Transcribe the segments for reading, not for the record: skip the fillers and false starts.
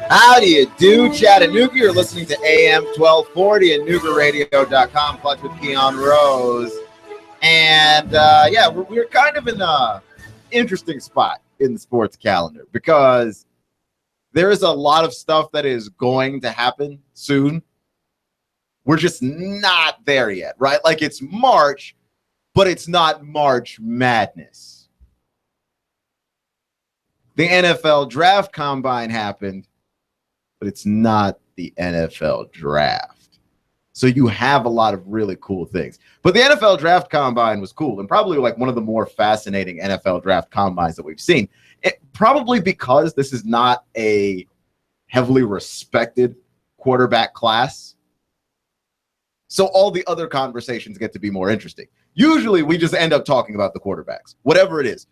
How do you do, Chattanooga? You're listening to AM 1240 and NoogaRadio.com, Clutch with Keon Rose. And, we're kind of in an interesting spot in the sports calendar because there is a lot of stuff that is going to happen soon. We're just not there yet, right? Like, it's March, but it's not March Madness. The NFL Draft Combine happened, but it's not the NFL Draft. So you have a lot of really cool things. But the NFL Draft Combine was cool and probably like one of the more fascinating NFL Draft Combines that we've seen. Probably because this is not a heavily respected quarterback class. So all the other conversations get to be more interesting. Usually we just end up talking about the quarterbacks, whatever it is.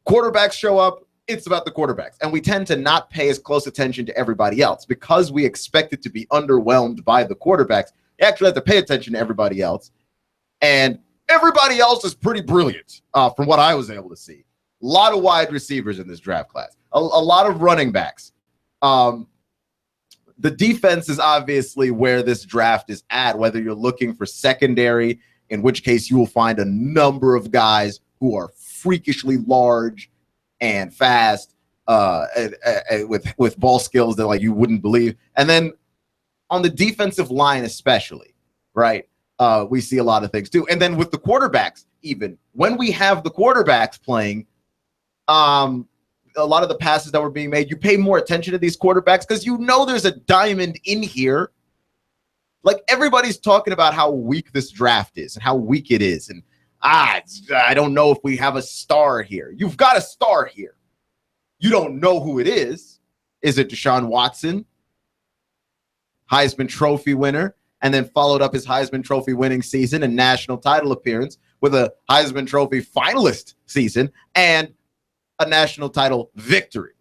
Quarterbacks show up, it's about the quarterbacks. And we tend to not pay as close attention to everybody else because we expect it to be underwhelmed by the quarterbacks. You actually have to pay attention to everybody else. And everybody else is pretty brilliant from what I was able to see. A lot of wide receivers in this draft class. A lot of running backs. The defense is obviously where this draft is at, whether you're looking for secondary, in which case you will find a number of guys who are freakishly large and fast with ball skills that like you wouldn't believe. And then on the defensive line especially, right, we see a lot of things too. And then with the quarterbacks, even when we have the quarterbacks playing, a lot of the passes that were being made, you pay more attention to these quarterbacks because you know there's a diamond in here. Like everybody's talking about how weak this draft is and how weak it is. And I don't know if we have a star here. You've got a star here. You don't know who it is. Is it Deshaun Watson, Heisman Trophy winner, and then followed up his Heisman Trophy winning season and national title appearance with a Heisman Trophy finalist season and a national title victory,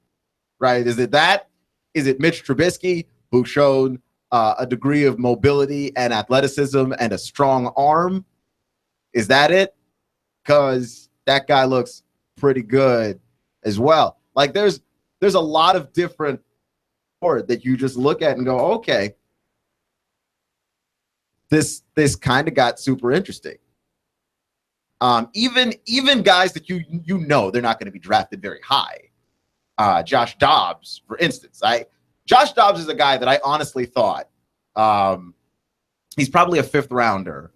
right? Is it that? Is it Mitch Trubisky, who showed a degree of mobility and athleticism and a strong arm? Is that it? Because that guy looks pretty good as well. Like there's a lot of different sport that you just look at and go, okay, this kind of got super interesting. Even guys that you know they're not going to be drafted very high. Josh Dobbs, for instance. Josh Dobbs is a guy that I honestly thought he's probably a fifth rounder.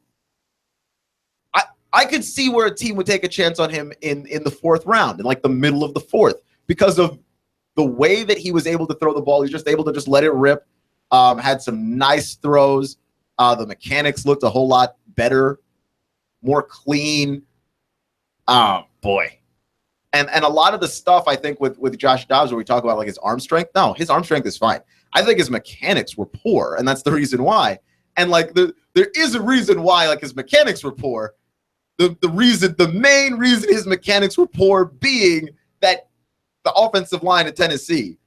I could see where a team would take a chance on him in the fourth round, in like the middle of the fourth, because of the way that he was able to throw the ball. He's just able to just let it rip. Had some nice throws. The mechanics looked a whole lot better, more clean. Oh, boy. And a lot of the stuff, I think, with Josh Dobbs, where we talk about like his arm strength, no, his arm strength is fine. I think his mechanics were poor, and that's the reason why. And like there is a reason why like his mechanics were poor. The main reason his mechanics were poor being that the offensive line in Tennessee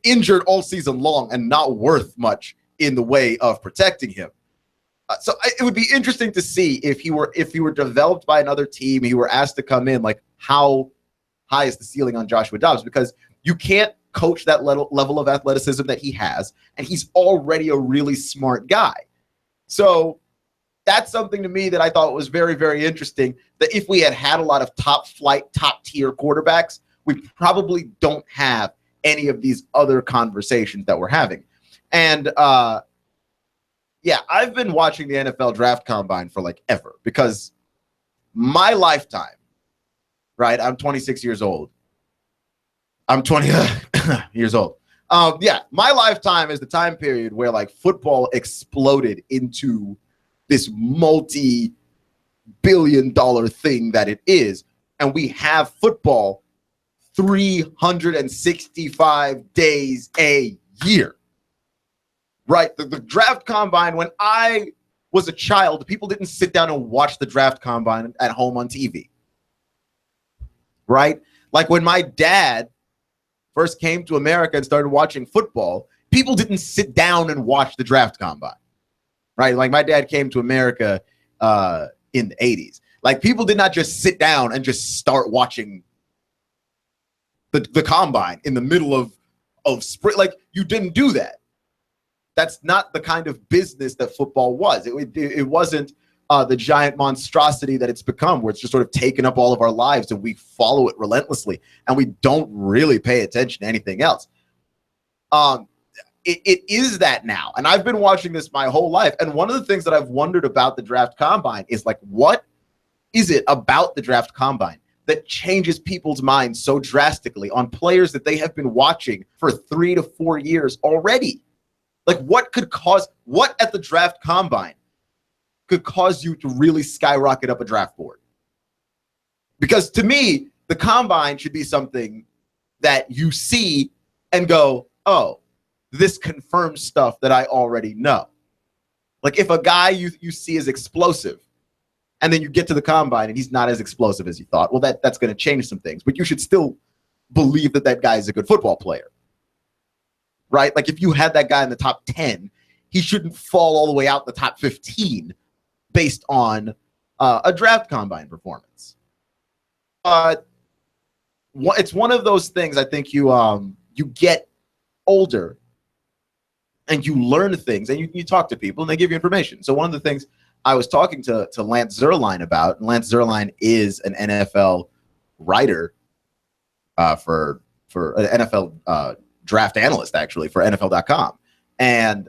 injured all season long and not worth much in the way of protecting him. So it would be interesting to see if he were developed by another team, he were asked to come in, like how high is the ceiling on Joshua Dobbs? Because you can't coach that level of athleticism that he has, and he's already a really smart guy. So that's something to me that I thought was very, very interesting, that if we had a lot of top flight, top tier quarterbacks, we probably don't have any of these other conversations that we're having. And I've been watching the NFL Draft Combine for like ever, because my lifetime, right? I'm 26 years old. I'm 20 years old. My lifetime is the time period where like football exploded into this multi-billion-dollar thing that it is. And we have football 365 days a year. Right? The draft combine, when I was a child, people didn't sit down and watch the draft combine at home on TV. Right? Like when my dad first came to America and started watching football, people didn't sit down and watch the draft combine. Right? Like my dad came to America in the 80s. Like people did not just sit down and just start watching the combine in the middle of spring. Like, you didn't do that. That's not the kind of business that football was. It wasn't the giant monstrosity that it's become, where it's just sort of taken up all of our lives and we follow it relentlessly and we don't really pay attention to anything else. It is that now. And I've been watching this my whole life. And one of the things that I've wondered about the draft combine is, like, what is it about the draft combine that changes people's minds so drastically on players that they have been watching for 3 to 4 years already? Like, what at the draft combine could cause you to really skyrocket up a draft board? Because to me, the combine should be something that you see and go, oh, this confirms stuff that I already know. Like, if a guy you see is explosive, and then you get to the combine and he's not as explosive as you thought, well, that's going to change some things. But you should still believe that guy is a good football player, right? Like, if you had that guy in the top 10, he shouldn't fall all the way out in the top 15 based on a draft combine performance. It's one of those things. I think you get older and you learn things, and you talk to people and they give you information. So one of the things I was talking to Lance Zierlein about, and Lance Zierlein is an NFL writer for an NFL draft analyst, actually, for NFL.com. And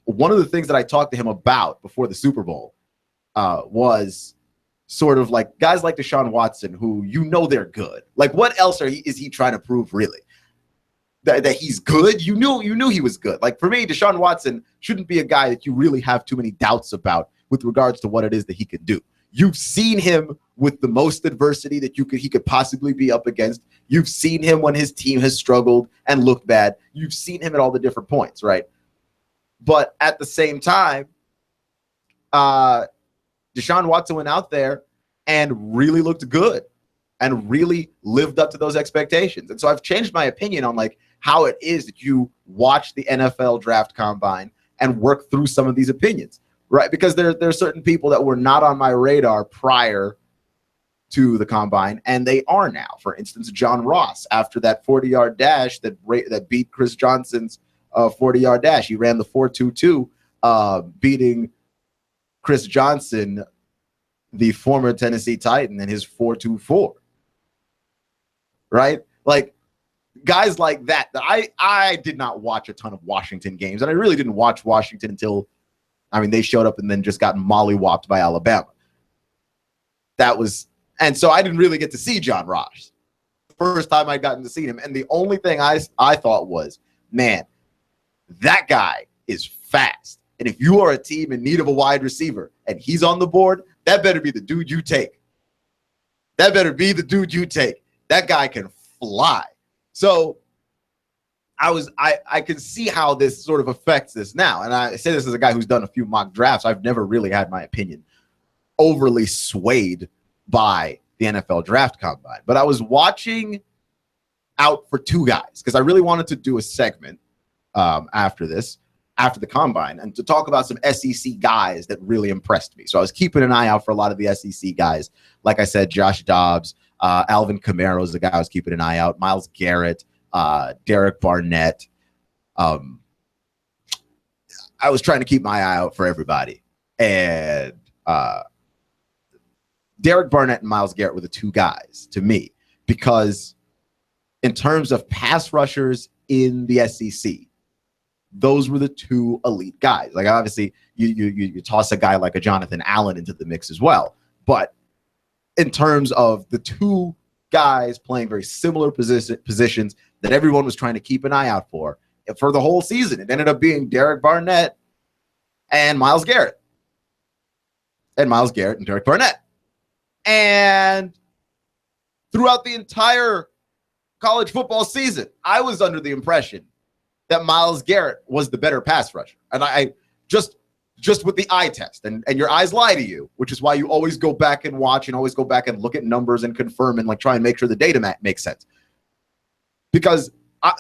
one of the things that I talked to him about before the Super Bowl was sort of like guys like Deshaun Watson, who they're good. Like, what else is he trying to prove, really? That he's good? You knew he was good. Like, for me, Deshaun Watson shouldn't be a guy that you really have too many doubts about with regards to what it is that he could do. You've seen him with the most adversity that he could possibly be up against. You've seen him when his team has struggled and looked bad. You've seen him at all the different points, right? But at the same time, Deshaun Watson went out there and really looked good and really lived up to those expectations. And so I've changed my opinion on, like, how it is that you watch the NFL draft combine and work through some of these opinions, right? Because there are certain people that were not on my radar prior to the combine, and they are now. For instance, John Ross, after that 40-yard dash that beat Chris Johnson's 40-yard dash. He ran the 4.22, beating Chris Johnson, the former Tennessee Titan, in his 4.24. Right? Like, guys like that. I did not watch a ton of Washington games, and I really didn't watch Washington until, they showed up and then just got mollywopped by Alabama. And so I didn't really get to see John Ross. First time I'd gotten to see him, and the only thing I thought was, man, that guy is fast. And if you are a team in need of a wide receiver and he's on the board, that better be the dude you take. That better be the dude you take. That guy can fly. So I can see how this sort of affects this now. And I say this as a guy who's done a few mock drafts. I've never really had my opinion overly swayed by the NFL draft combine. But I was watching out for two guys because I really wanted to do a segment after the combine, and to talk about some SEC guys that really impressed me. So I was keeping an eye out for a lot of the SEC guys. Like I said, Josh Dobbs, Alvin Kamara is the guy I was keeping an eye out. Myles Garrett, Derek Barnett. I was trying to keep my eye out for everybody. And Derek Barnett and Myles Garrett were the two guys to me, because in terms of pass rushers in the SEC, those were the two elite guys. Like, obviously, you toss a guy like a Jonathan Allen into the mix as well. But in terms of the two guys playing very similar positions that everyone was trying to keep an eye out for the whole season, it ended up being Derek Barnett and Myles Garrett. And Myles Garrett and Derek Barnett. And throughout the entire college football season, I was under the impression that Myles Garrett was the better pass rusher. And I just with the eye test, and your eyes lie to you, which is why you always go back and watch and always go back and look at numbers and confirm and, like, try and make sure the data makes sense. Because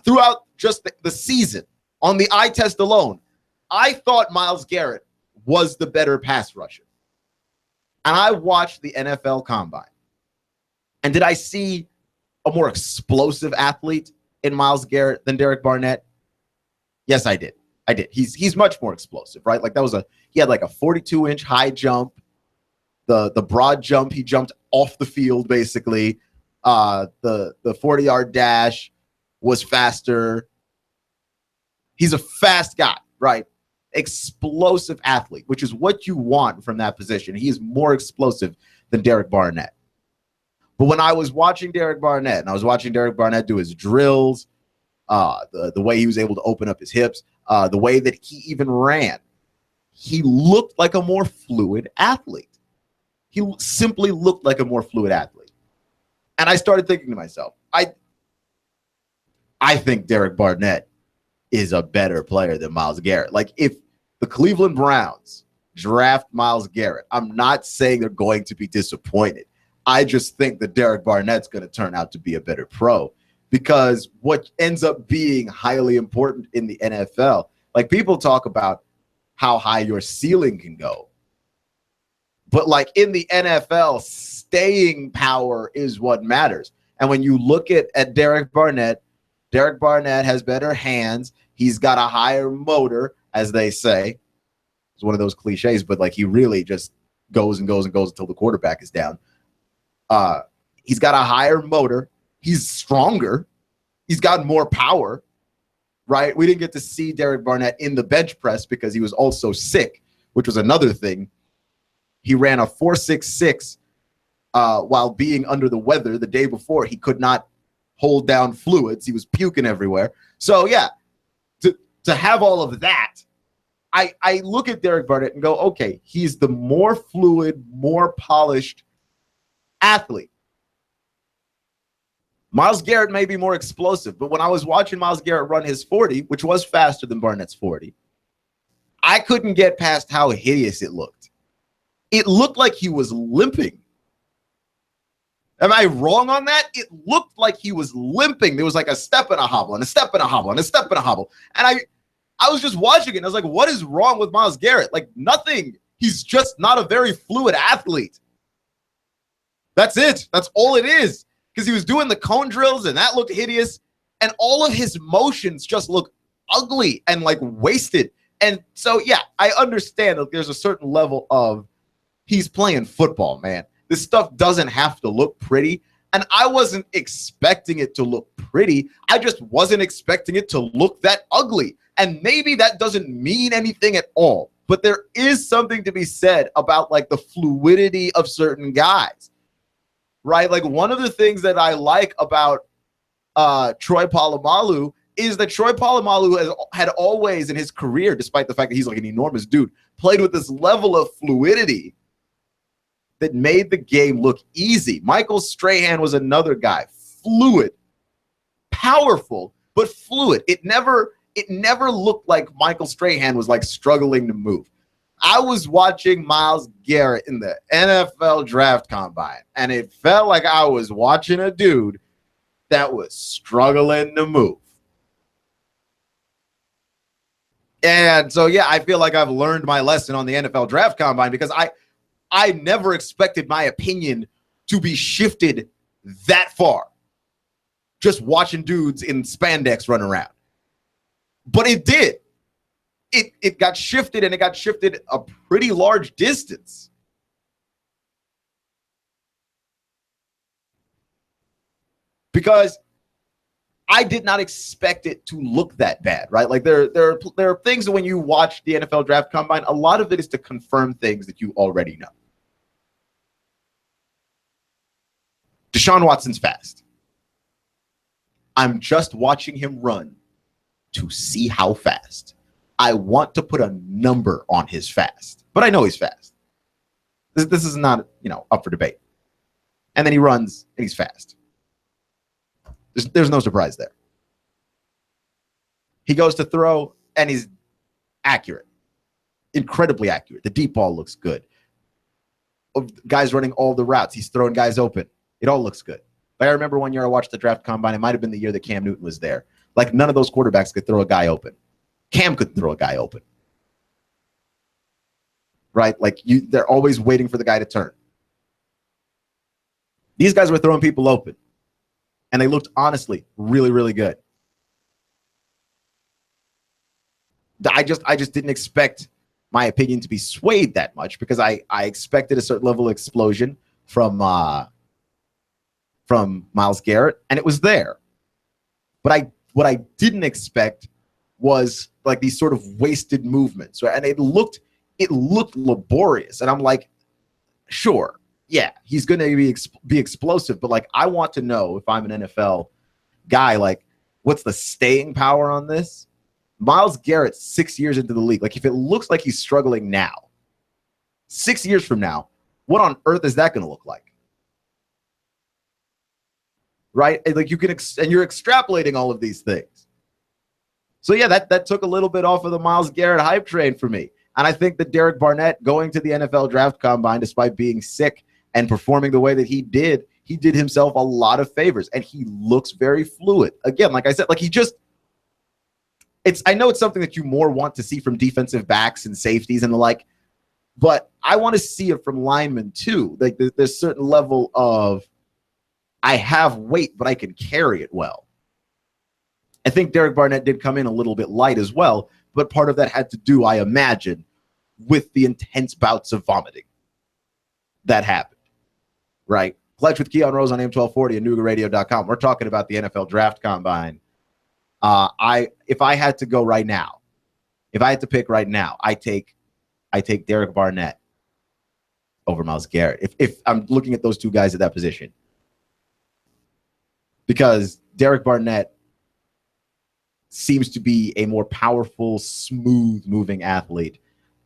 throughout just the season, on the eye test alone, I thought Myles Garrett was the better pass rusher. And I watched the NFL combine. And did I see a more explosive athlete in Myles Garrett than Derek Barnett? Yes, I did. He's much more explosive, right? Like he had like a 42-inch high jump. The broad jump, he jumped off the field basically. The 40-yard dash was faster. He's a fast guy, right? Explosive athlete, which is what you want from that position. He is more explosive than Derek Barnett. But when I was watching Derek Barnett, and I was watching Derek Barnett do his drills, the way he was able to open up his hips, the way that he even ran, he looked like a more fluid athlete. He simply looked like a more fluid athlete. And I started thinking to myself, I think Derek Barnett is a better player than Myles Garrett. Like, if the Cleveland Browns draft Myles Garrett, I'm not saying they're going to be disappointed. I just think that Derek Barnett's going to turn out to be a better pro, because what ends up being highly important in the NFL, like, people talk about how high your ceiling can go, but like in the NFL, staying power is what matters. And when you look at Derek Barnett has better hands. He's got a higher motor, as they say. It's one of those cliches, but like, he really just goes and goes and goes until the quarterback is down. He's got a higher motor. He's stronger. He's got more power, right? We didn't get to see Derek Barnett in the bench press because he was also sick, which was another thing. He ran a 4.66 while being under the weather the day before. He could not hold down fluids. He was puking everywhere. So yeah, to have all of that, I look at Derek Barnett and go, okay, he's the more fluid, more polished athlete. Myles Garrett may be more explosive, but when I was watching Myles Garrett run his 40, which was faster than Barnett's 40, I couldn't get past how hideous it looked. It looked like he was limping. Am I wrong on that? It looked like he was limping. There was like a step and a hobble and a step and a hobble and a step and a hobble. And I was just watching it and I was like, what is wrong with Myles Garrett? Like, nothing. He's just not a very fluid athlete. That's it. That's all it is. Because he was doing the cone drills and that looked hideous. And all of his motions just look ugly and like wasted. And so, yeah, I understand that there's a certain level of he's playing football, man. This stuff doesn't have to look pretty. And I wasn't expecting it to look pretty. I just wasn't expecting it to look that ugly. And maybe that doesn't mean anything at all. But there is something to be said about like the fluidity of certain guys, right? Like, one of the things that I like about Troy Polamalu is that Troy Polamalu had always in his career, despite the fact that he's like an enormous dude, played with this level of fluidity that made the game look easy. Michael Strahan was another guy, fluid, powerful, but fluid. It never looked like Michael Strahan was like struggling to move. I was watching Myles Garrett in the NFL draft combine, and it felt like I was watching a dude that was struggling to move. And so, yeah, I feel like I've learned my lesson on the NFL draft combine, because I never expected my opinion to be shifted that far just watching dudes in spandex run around. But it did. It got shifted, and it got shifted a pretty large distance. Because I did not expect it to look that bad, right? Like, there are things that when you watch the NFL draft combine, a lot of it is to confirm things that you already know. Deshaun Watson's fast. I'm just watching him run to see how fast. I want to put a number on his fast, but I know he's fast. This is not, up for debate. And then he runs and he's fast. There's no surprise there. He goes to throw and he's accurate, incredibly accurate. The deep ball looks good. Guys running all the routes. He's throwing guys open. It all looks good. Like, I remember one year I watched the draft combine. It might have been the year that Cam Newton was there. Like, none of those quarterbacks could throw a guy open. Cam couldn't throw a guy open. Right? Like, they're always waiting for the guy to turn. These guys were throwing people open. And they looked, honestly, really, really good. I just didn't expect my opinion to be swayed that much, because I expected a certain level of explosion from Myles Garrett, and it was there. But what I didn't expect was like these sort of wasted movements, right? And it looked laborious, and I'm like, sure, yeah, he's going to be explosive, but like, I want to know, if I'm an NFL guy, like, what's the staying power on this? Myles Garrett, 6 years into the league, like, if it looks like he's struggling now, 6 years from now, what on earth is that going to look like? Right? And like, you can, and you're extrapolating all of these things. So yeah, that took a little bit off of the Myles Garrett hype train for me. And I think that Derek Barnett going to the NFL draft combine, despite being sick and performing the way that he did himself a lot of favors. And he looks very fluid. Again, like I said, like, I know it's something that you more want to see from defensive backs and safeties and the like, but I want to see it from linemen too. Like, there's a certain level of, I have weight, but I can carry it well. I think Derek Barnett did come in a little bit light as well, but part of that had to do, I imagine, with the intense bouts of vomiting that happened, right? Pledge with Keon Rose on AM 1240 and Noogaradio.com. We're talking about the NFL Draft Combine. If I had to go right now, if I had to pick right now, I take Derek Barnett over Myles Garrett. If I'm looking at those two guys at that position, because Derek Barnett seems to be a more powerful, smooth-moving athlete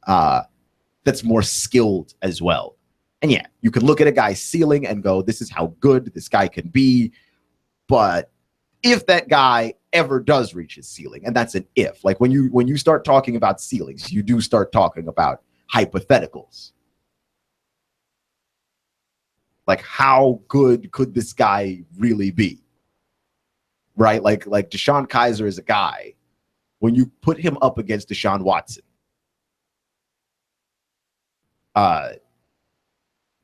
that's more skilled as well. And yeah, you can look at a guy's ceiling and go, this is how good this guy can be. But if that guy ever does reach his ceiling, and that's an if, like, when you start talking about ceilings, you do start talking about hypotheticals. Like, how good could this guy really be? Right? Like Deshaun Kaiser is a guy, when you put him up against Deshaun Watson,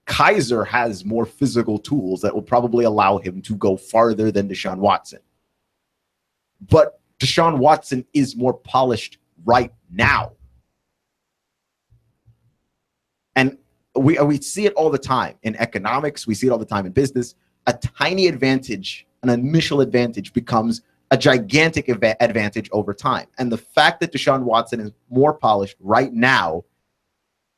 Kaiser has more physical tools that will probably allow him to go farther than Deshaun Watson. But Deshaun Watson is more polished right now. And we see it all the time in economics. We see it all the time in business. A tiny advantage, an initial advantage, becomes a gigantic advantage over time. And the fact that Deshaun Watson is more polished right now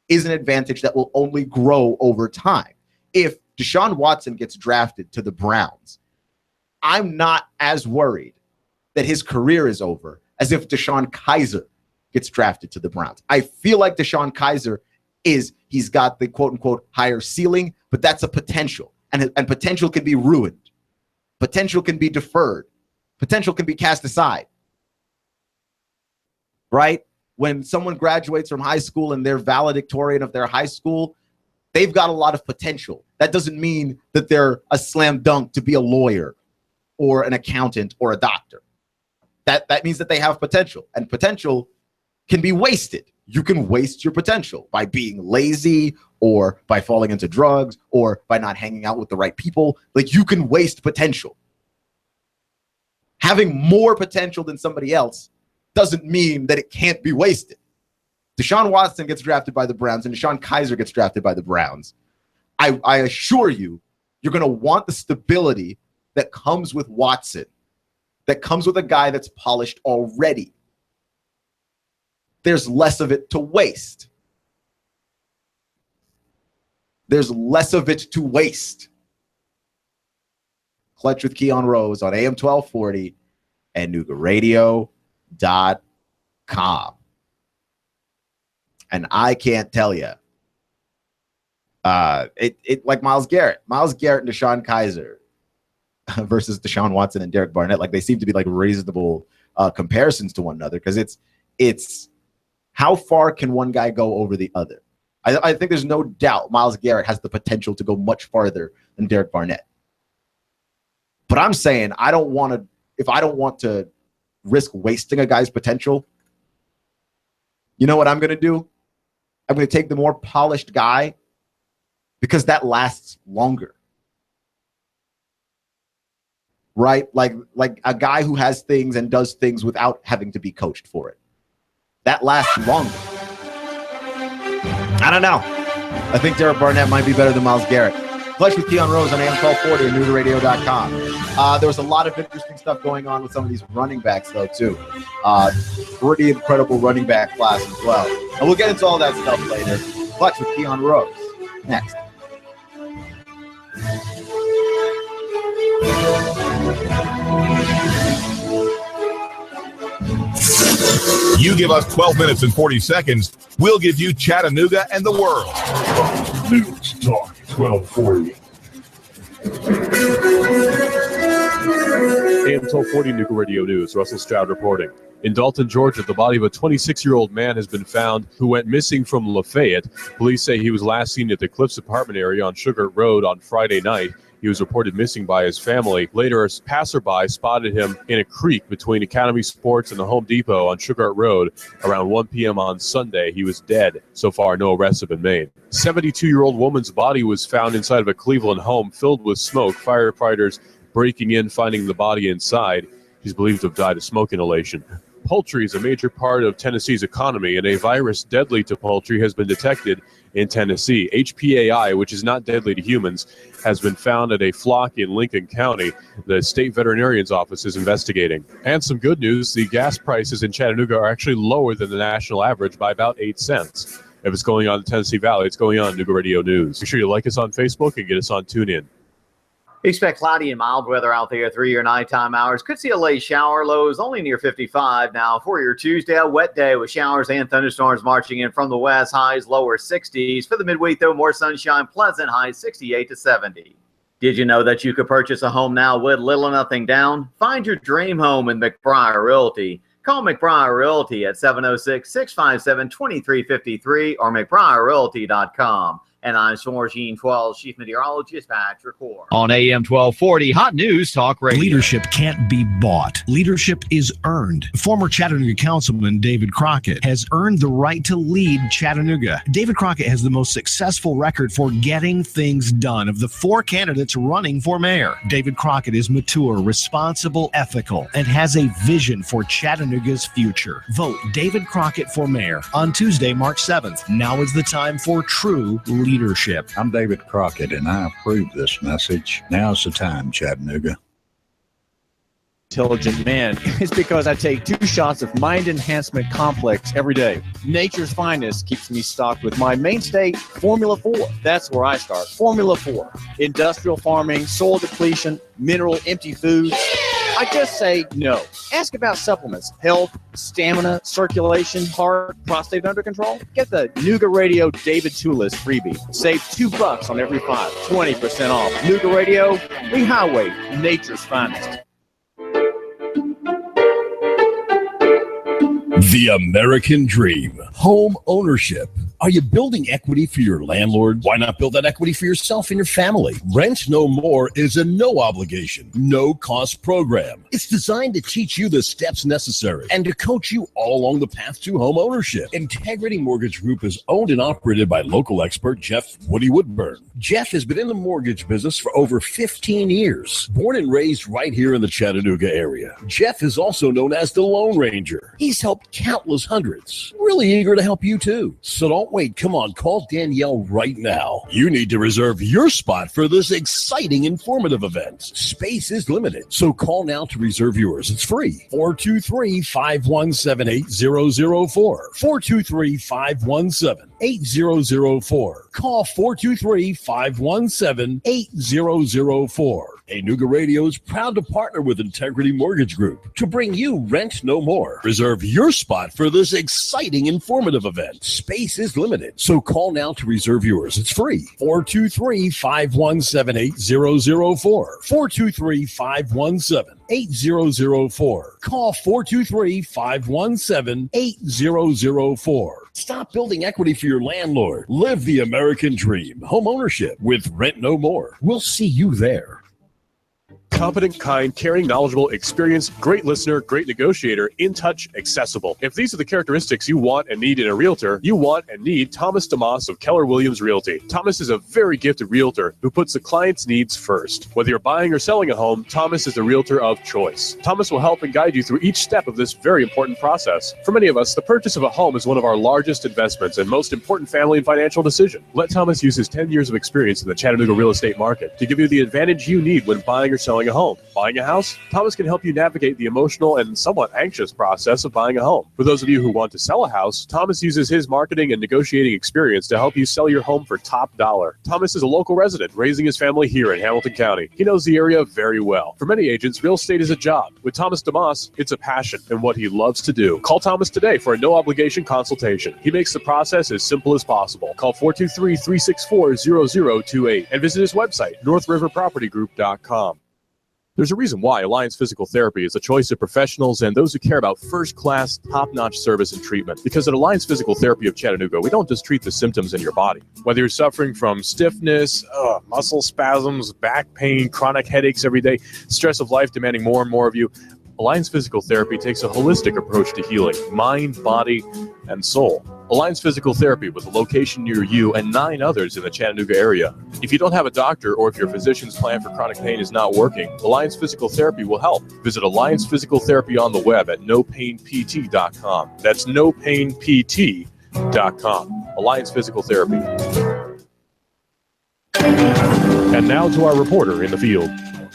is an advantage that will only grow over time. If Deshaun Watson gets drafted to the Browns, I'm not as worried that his career is over as if Deshaun Kaiser gets drafted to the Browns. I feel like Deshaun Kaiser he's got the quote unquote higher ceiling, but that's a potential. And potential can be ruined. Potential can be deferred. Potential can be cast aside. Right? When someone graduates from high school and they're valedictorian of their high school, they've got a lot of potential. That doesn't mean that they're a slam dunk to be a lawyer or an accountant or a doctor. That means that they have potential, and potential can be wasted. You can waste your potential by being lazy or by falling into drugs or by not hanging out with the right people. Like, you can waste potential. Having more potential than somebody else doesn't mean that it can't be wasted. Deshaun Watson gets drafted by the Browns and Deshaun Kaiser gets drafted by the Browns. I assure you, you're going to want the stability that comes with Watson, that comes with a guy that's polished already. There's less of it to waste. There's less of it to waste. Clutch with Keon Rose on AM 1240 and Noogaradio.com. And I can't tell you, like Myles Garrett and Deshaun Kaiser versus Deshaun Watson and Derek Barnett, like, they seem to be like reasonable comparisons to one another, because it's how far can one guy go over the other? I think there's no doubt Myles Garrett has the potential to go much farther than Derek Barnett. But I'm saying, if I don't want to risk wasting a guy's potential, you know what I'm going to do? I'm going to take the more polished guy, because that lasts longer. right? Like a guy who has things and does things without having to be coached for it. That lasts longer. I don't know. I think Derek Barnett might be better than Myles Garrett. Clutch with Keon Rose on AM 1240 and NoogaRadio.com. There was a lot of interesting stuff going on with some of these running backs, though, too. Pretty incredible running back class as well. And we'll get into all that stuff later. Clutch with Keon Rose. Next. You give us 12 minutes and 40 seconds, we'll give you Chattanooga and the world. News Talk 1240. AM 1240 Nooga Radio News. Russell Stroud reporting. In Dalton, Georgia, the body of a 26-year-old man has been found who went missing from Lafayette. Police say he was last seen at the Cliffs apartment area on Sugar Road on Friday night. He was reported missing by his family. Later, a passerby spotted him in a creek between Academy Sports and the Home Depot on Sugar Road around 1 p.m. on Sunday. He was dead. So far, no arrests have been made. 72-year-old woman's body was found inside of a Cleveland home filled with smoke. Firefighters breaking in, finding the body inside. She's believed to have died of smoke inhalation. Poultry is a major part of Tennessee's economy, and a virus deadly to poultry has been detected in Tennessee. HPAI, which is not deadly to humans, has been found at a flock in Lincoln County. The state veterinarian's office is investigating. And some good news, the gas prices in Chattanooga are actually lower than the national average by about 8 cents. If it's going on in the Tennessee Valley, it's going on Nooga Radio News. Make sure you like us on Facebook and get us on TuneIn. Expect cloudy and mild weather out there through your nighttime hours. Could see a late shower. Lows only near 55. Now for your Tuesday, a wet day with showers and thunderstorms marching in from the west. Highs lower 60s. For the midweek, though, more sunshine. Pleasant highs 68 to 70. Did you know that you could purchase a home now with little or nothing down? Find your dream home in McBriar Realty. Call McBriar Realty at 706-657-2353 or McBriarRealty.com. And I'm Gene 12, Chief Meteorologist, Patrick Core. On AM 1240, Hot News Talk Radio. Leadership can't be bought. Leadership is earned. Former Chattanooga Councilman David Crockett has earned the right to lead Chattanooga. David Crockett has the most successful record for getting things done of the 4 candidates running for mayor. David Crockett is mature, responsible, ethical, and has a vision for Chattanooga's future. Vote David Crockett for mayor on Tuesday, March 7th. Now is the time for true leadership. I'm David Crockett, and I approve this message. Now's the time, Chattanooga. Intelligent man is because I take 2 shots of Mind Enhancement Complex every day. Nature's Finest keeps me stocked with my mainstay, Formula 4. That's where I start. Formula 4. Industrial farming, soil depletion, mineral empty foods. I just say no. Ask about supplements, health, stamina, circulation, heart, prostate under control. Get the Nooga Radio David Tulis freebie. Save $2 on every 5. 20% off. Nooga Radio, the highway, nature's finest. The American dream. Home ownership. Are you building equity for your landlord? Why not build that equity for yourself and your family? Rent No More is a no obligation, no cost program. It's designed to teach you the steps necessary and to coach you all along the path to home ownership. Integrity Mortgage Group is owned and operated by local expert Jeff Woody Woodburn. Jeff has been in the mortgage business for over 15 years. Born and raised right here in the Chattanooga area. Jeff is also known as the Lone Ranger. He's helped countless hundreds. Really eager to help you too. So don't wait. Come on, call Danielle right now. You need to reserve your spot for this exciting, informative event. Space is limited, so call now to reserve yours. It's free. 423-517-8004. 423-517-8004. Call 423-517-8004. Hey, Nooga Radio is proud to partner with Integrity Mortgage Group to bring you Rent No More. Reserve your spot for this exciting, informative event. Space is limited, so call now to reserve yours. It's free. 423-517-8004. 423-517-8004. Call 423-517-8004. Stop building equity for your landlord. Live the American dream. Home ownership with Rent No More. We'll see you there. Competent, kind, caring, knowledgeable, experienced, great listener, great negotiator, in touch, accessible. If these are the characteristics you want and need in a realtor, you want and need Thomas DeMoss of Keller Williams Realty. Thomas is a very gifted realtor who puts the client's needs first. Whether you're buying or selling a home, Thomas is the realtor of choice. Thomas will help and guide you through each step of this very important process. For many of us, the purchase of a home is one of our largest investments and most important family and financial decision. Let Thomas use his 10 years of experience in the Chattanooga real estate market to give you the advantage you need when buying or selling a home. Buying a house? Thomas can help you navigate the emotional and somewhat anxious process of buying a home. For those of you who want to sell a house, Thomas uses his marketing and negotiating experience to help you sell your home for top dollar. Thomas is a local resident, raising his family here in Hamilton County. He knows the area very well. For many agents, real estate is a job. With Thomas DeMoss, it's a passion and what he loves to do. Call Thomas today for a no-obligation consultation. He makes the process as simple as possible. Call 423-364-0028 and visit his website, northriverpropertygroup.com. There's a reason why Alliance Physical Therapy is a choice of professionals and those who care about first-class, top-notch service and treatment. Because at Alliance Physical Therapy of Chattanooga, we don't just treat the symptoms in your body. Whether you're suffering from stiffness, muscle spasms, back pain, chronic headaches every day, stress of life demanding more and more of you, Alliance Physical Therapy takes a holistic approach to healing, mind, body, and soul. Alliance Physical Therapy with a location near you and 9 others in the Chattanooga area. If you don't have a doctor or if your physician's plan for chronic pain is not working, Alliance Physical Therapy will help. Visit Alliance Physical Therapy on the web at nopainpt.com. That's nopainpt.com. Alliance Physical Therapy. And now to our reporter in the field.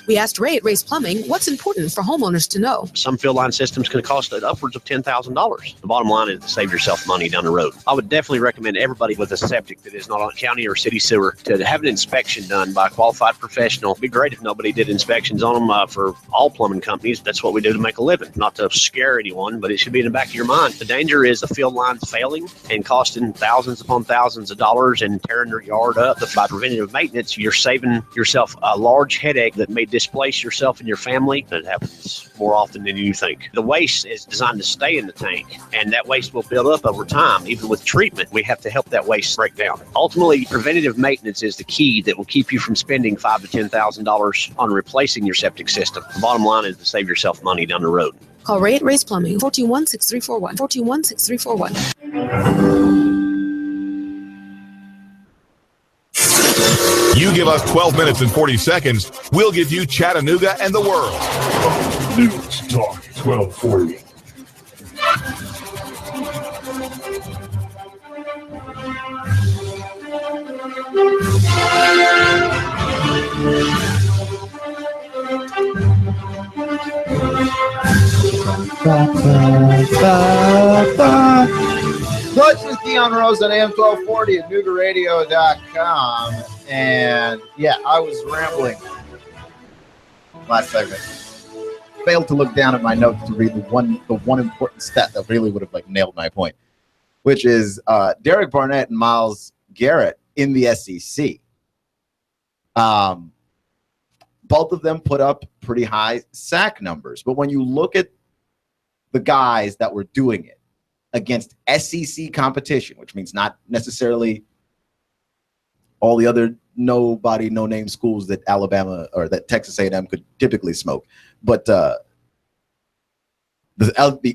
We asked Ray at Ray's Plumbing what's important for homeowners to know. Some field line systems can cost upwards of $10,000. The bottom line is to save yourself money down the road. I would definitely recommend everybody with a septic that is not on county or city sewer to have an inspection done by a qualified professional. It'd be great if nobody did inspections on them for all plumbing companies. That's what we do to make a living. Not to scare anyone, but it should be in the back of your mind. The danger is the field lines failing and costing thousands upon thousands of dollars and tearing your yard up. By preventative maintenance, you're saving yourself a large headache that may displace yourself and your family. That happens more often than you think. The waste is designed to stay in the tank, and that waste will build up over time. Even with treatment, we have to help that waste break down. Ultimately, preventative maintenance is the key that will keep you from spending $5,000 to $10,000 on replacing your septic system. The bottom line is to save yourself money down the road. Call Ray at Ray's Plumbing, 421-6341, 421-6341. You give us 12 minutes and 40 seconds, we'll give you Chattanooga and the world. News Talk 1240. This is Keon Rose on AM 1240 at NoogARadio.com. And yeah, I was rambling last segment. Failed to look down at my notes to read the one important stat that really would have nailed my point, which is Derek Barnett and Myles Garrett in the SEC. Both of them put up pretty high sack numbers, but when you look at the guys that were doing it against SEC competition, which means not necessarily all the other no-name schools that Alabama or that Texas A&M could typically smoke, but the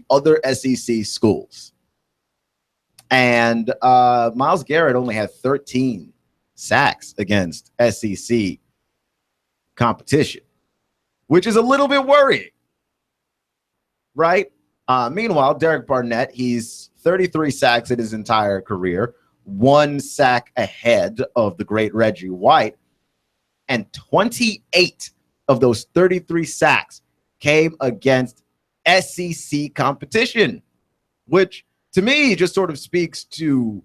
other SEC schools. And Myles Garrett only had 13 sacks against SEC competition, which is a little bit worrying, right? Meanwhile, Derek Barnett, he's 33 sacks in his entire career, 1 sack ahead of the great Reggie White, and 28 of those 33 sacks came against SEC competition, which to me just sort of speaks to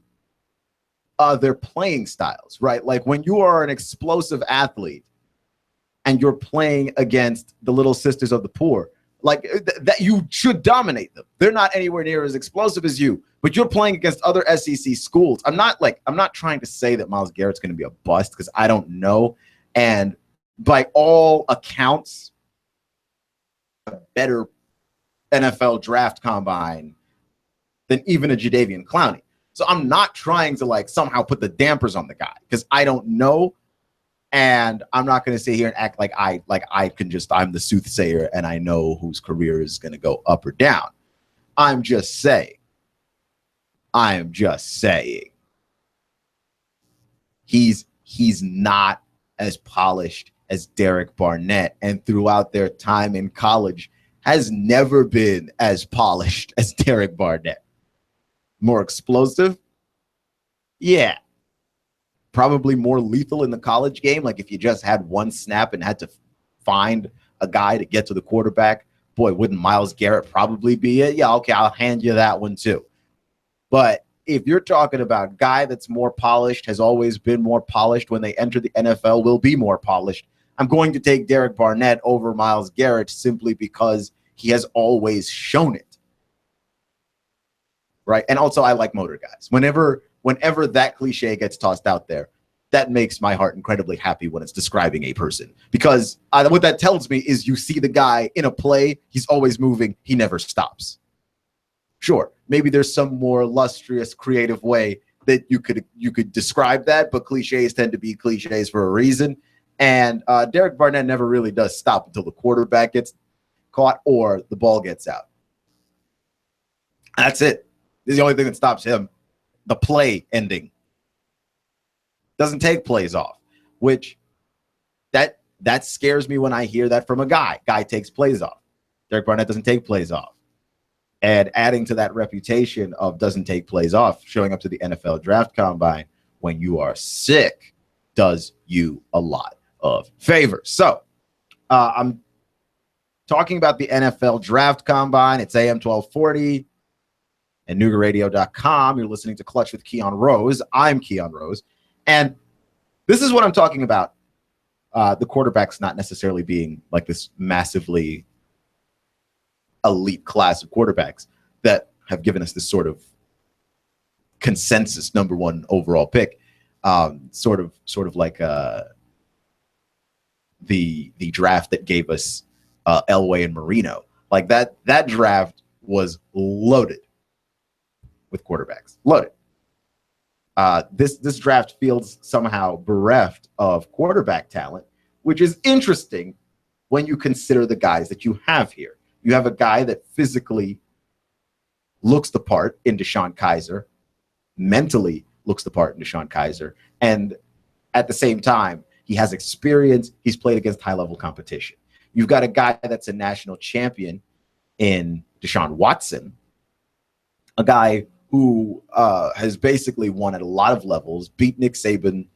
their playing styles, right? Like when you are an explosive athlete and you're playing against the Little Sisters of the Poor, that you should dominate them. They're not anywhere near as explosive as you, but you're playing against other SEC schools. I'm not trying to say that Myles Garrett's going to be a bust because I don't know. And by all accounts, a better NFL draft combine than even a Jadeveon Clowney. So I'm not trying to somehow put the dampers on the guy because I don't know. And I'm not going to sit here and act like I'm the soothsayer and I know whose career is going to go up or down. I'm just saying. He's not as polished as Derek Barnett, and throughout their time in college has never been as polished as Derek Barnett. More explosive? Yeah. Probably more lethal in the college game. Like if you just had one snap and had to find a guy to get to the quarterback, boy, wouldn't Myles Garrett probably be it? Yeah, okay, I'll hand you that one too. But if you're talking about guy that's more polished, has always been more polished, when they enter the NFL will be more polished, I'm going to take Derek Barnett over Myles Garrett simply because he has always shown it. Right? And also I like motor guys. Whenever that cliche gets tossed out there, that makes my heart incredibly happy when it's describing a person. Because what that tells me is you see the guy in a play, he's always moving, he never stops. Sure, maybe there's some more illustrious, creative way that you could describe that, but cliches tend to be cliches for a reason. And Derek Barnett never really does stop until the quarterback gets caught or the ball gets out. That's it. This is the only thing that stops him. The play ending. Doesn't take plays off, which that scares me when I hear that from a guy. Guy takes plays off. Derek Barnett doesn't take plays off. And adding to that reputation of doesn't take plays off, showing up to the NFL draft combine when you are sick does you a lot of favors. So I'm talking about the NFL draft combine. It's AM 1240 and NoogaRadio.com. You're listening to Clutch with Keon Rose. I'm Keon Rose. And this is what I'm talking about. The quarterbacks not necessarily being like this massively elite class of quarterbacks that have given us this sort of consensus number one overall pick. Sort of like the draft that gave us Elway and Marino. Like that draft was loaded with quarterbacks. Loaded. This draft feels somehow bereft of quarterback talent, which is interesting when you consider the guys that you have here. You have a guy that physically looks the part in DeShone Kizer, mentally looks the part in DeShone Kizer, and at the same time, he has experience. He's played against high-level competition. You've got a guy that's a national champion in Deshaun Watson, a guy who has basically won at a lot of levels, beat Nick Saban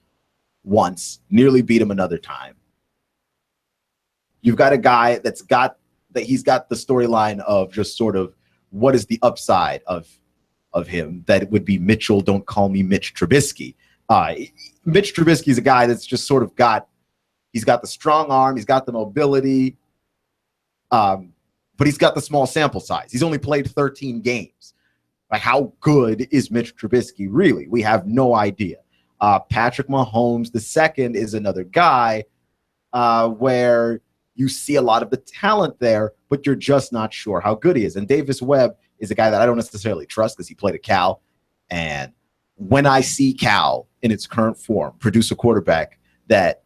once, nearly beat him another time. You've got a guy he's got the storyline of just sort of what is the upside of him. That would be Mitchell, don't call me Mitch Trubisky. Mitch Trubisky is a guy that's just sort of he's got the strong arm, he's got the mobility, but he's got the small sample size. He's only played 13 games. Like, how good is Mitch Trubisky really? We have no idea. Patrick Mahomes II is another guy where you see a lot of the talent there, but you're just not sure how good he is. And Davis Webb is a guy that I don't necessarily trust because he played at Cal. And when I see Cal in its current form produce a quarterback that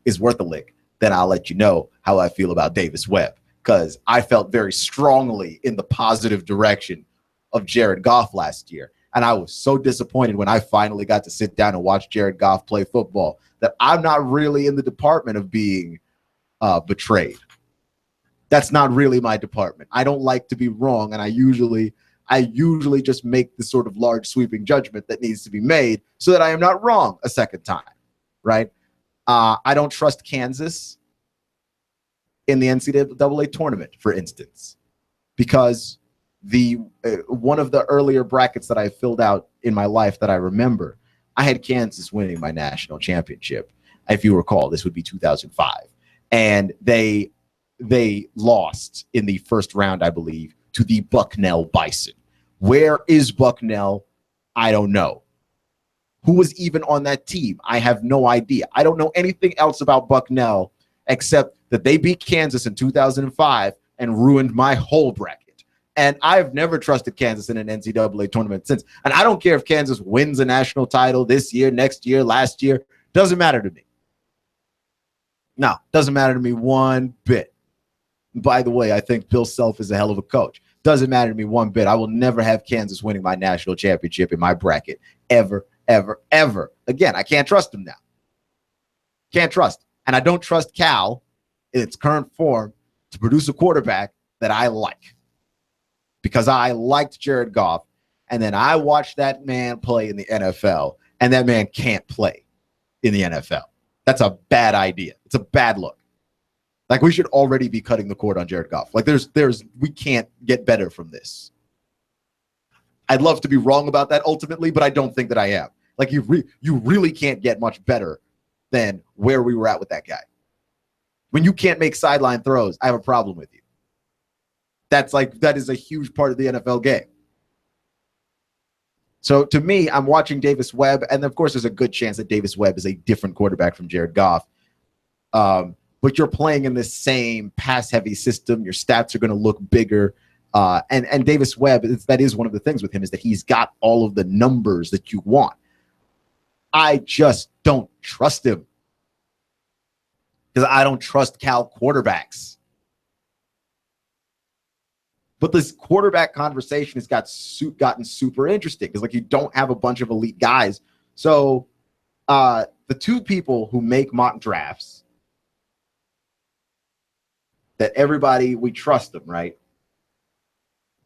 is worth a lick, then I'll let you know how I feel about Davis Webb, because I felt very strongly in the positive direction of Jared Goff last year. And I was so disappointed when I finally got to sit down and watch Jared Goff play football that I'm not really in the department of being betrayed. That's not really my department. I don't like to be wrong, and I usually just make the sort of large sweeping judgment that needs to be made so that I am not wrong a second time, right? I don't trust Kansas in the NCAA tournament, for instance, because one of the earlier brackets that I filled out in my life that I remember, I had Kansas winning my national championship. If you recall, this would be 2005. And they lost in the first round, I believe, to the Bucknell Bison. Where is Bucknell? I don't know. Who was even on that team? I have no idea. I don't know anything else about Bucknell except that they beat Kansas in 2005 and ruined my whole bracket. And I've never trusted Kansas in an NCAA tournament since. And I don't care if Kansas wins a national title this year, next year, last year. Doesn't matter to me. No, doesn't matter to me one bit. By the way, I think Bill Self is a hell of a coach. Doesn't matter to me one bit. I will never have Kansas winning my national championship in my bracket. Ever, ever, ever. Again, I can't trust him now. Can't trust. And I don't trust Cal in its current form to produce a quarterback that I like. Because I liked Jared Goff, and then I watched that man play in the NFL, and that man can't play in the NFL. That's a bad idea. It's a bad look. Like, we should already be cutting the cord on Jared Goff. Like, we can't get better from this. I'd love to be wrong about that ultimately, but I don't think that I am. Like, you really can't get much better than where we were at with that guy. When you can't make sideline throws, I have a problem with you. That is a huge part of the NFL game. So to me, I'm watching Davis Webb, and of course, there's a good chance that Davis Webb is a different quarterback from Jared Goff. But you're playing in this same pass-heavy system. Your stats are going to look bigger. And Davis Webb, that is one of the things with him, is that he's got all of the numbers that you want. I just don't trust him. Because I don't trust Cal quarterbacks. But this quarterback conversation has gotten super interesting. Because, like, you don't have a bunch of elite guys. So the two people who make mock drafts, that everybody, we trust them, right?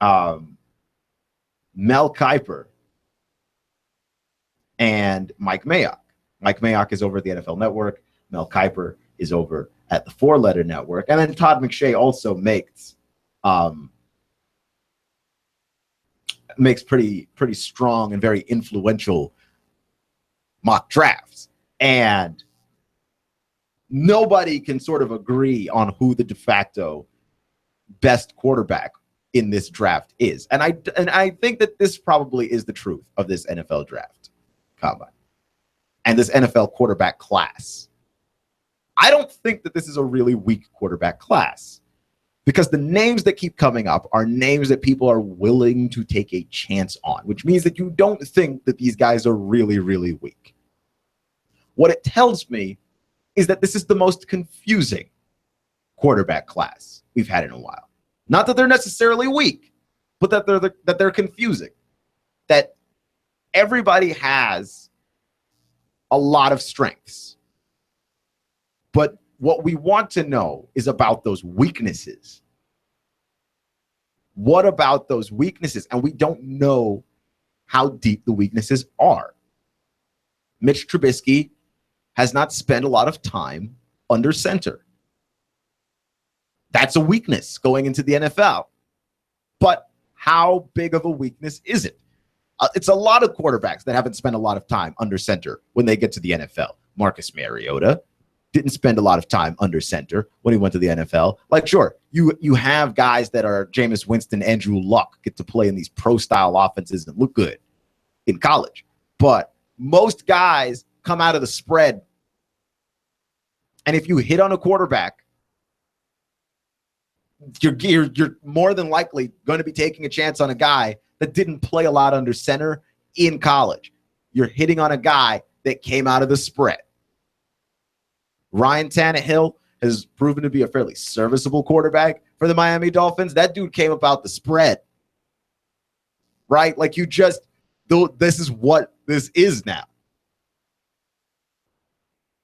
Mel Kiper and Mike Mayock. Mike Mayock is over at the NFL Network. Mel Kiper is over at the Four Letter Network. And then Todd McShay also makes pretty strong and very influential mock drafts. And nobody can sort of agree on who the de facto best quarterback in this draft is. And I think that this probably is the truth of this NFL draft combine and this NFL quarterback class. I don't think that this is a really weak quarterback class, because the names that keep coming up are names that people are willing to take a chance on, which means that you don't think that these guys are really, really weak. What it tells me is that this is the most confusing quarterback class we've had in a while. Not that they're necessarily weak, but that they're confusing. That everybody has a lot of strengths. But what we want to know is about those weaknesses. What about those weaknesses? And we don't know how deep the weaknesses are. Mitch Trubisky has not spent a lot of time under center. That's a weakness going into the NFL. But how big of a weakness is it? It's a lot of quarterbacks that haven't spent a lot of time under center when they get to the NFL. Marcus Mariota didn't spend a lot of time under center when he went to the NFL. Like, sure, you have guys that are Jameis Winston, Andrew Luck, get to play in these pro-style offenses and look good in college. But most guys come out of the spread. And if you hit on a quarterback, you're more than likely going to be taking a chance on a guy that didn't play a lot under center in college. You're hitting on a guy that came out of the spread. Ryan Tannehill has proven to be a fairly serviceable quarterback for the Miami Dolphins. That dude came about the spread. Right? Like, this is what this is now.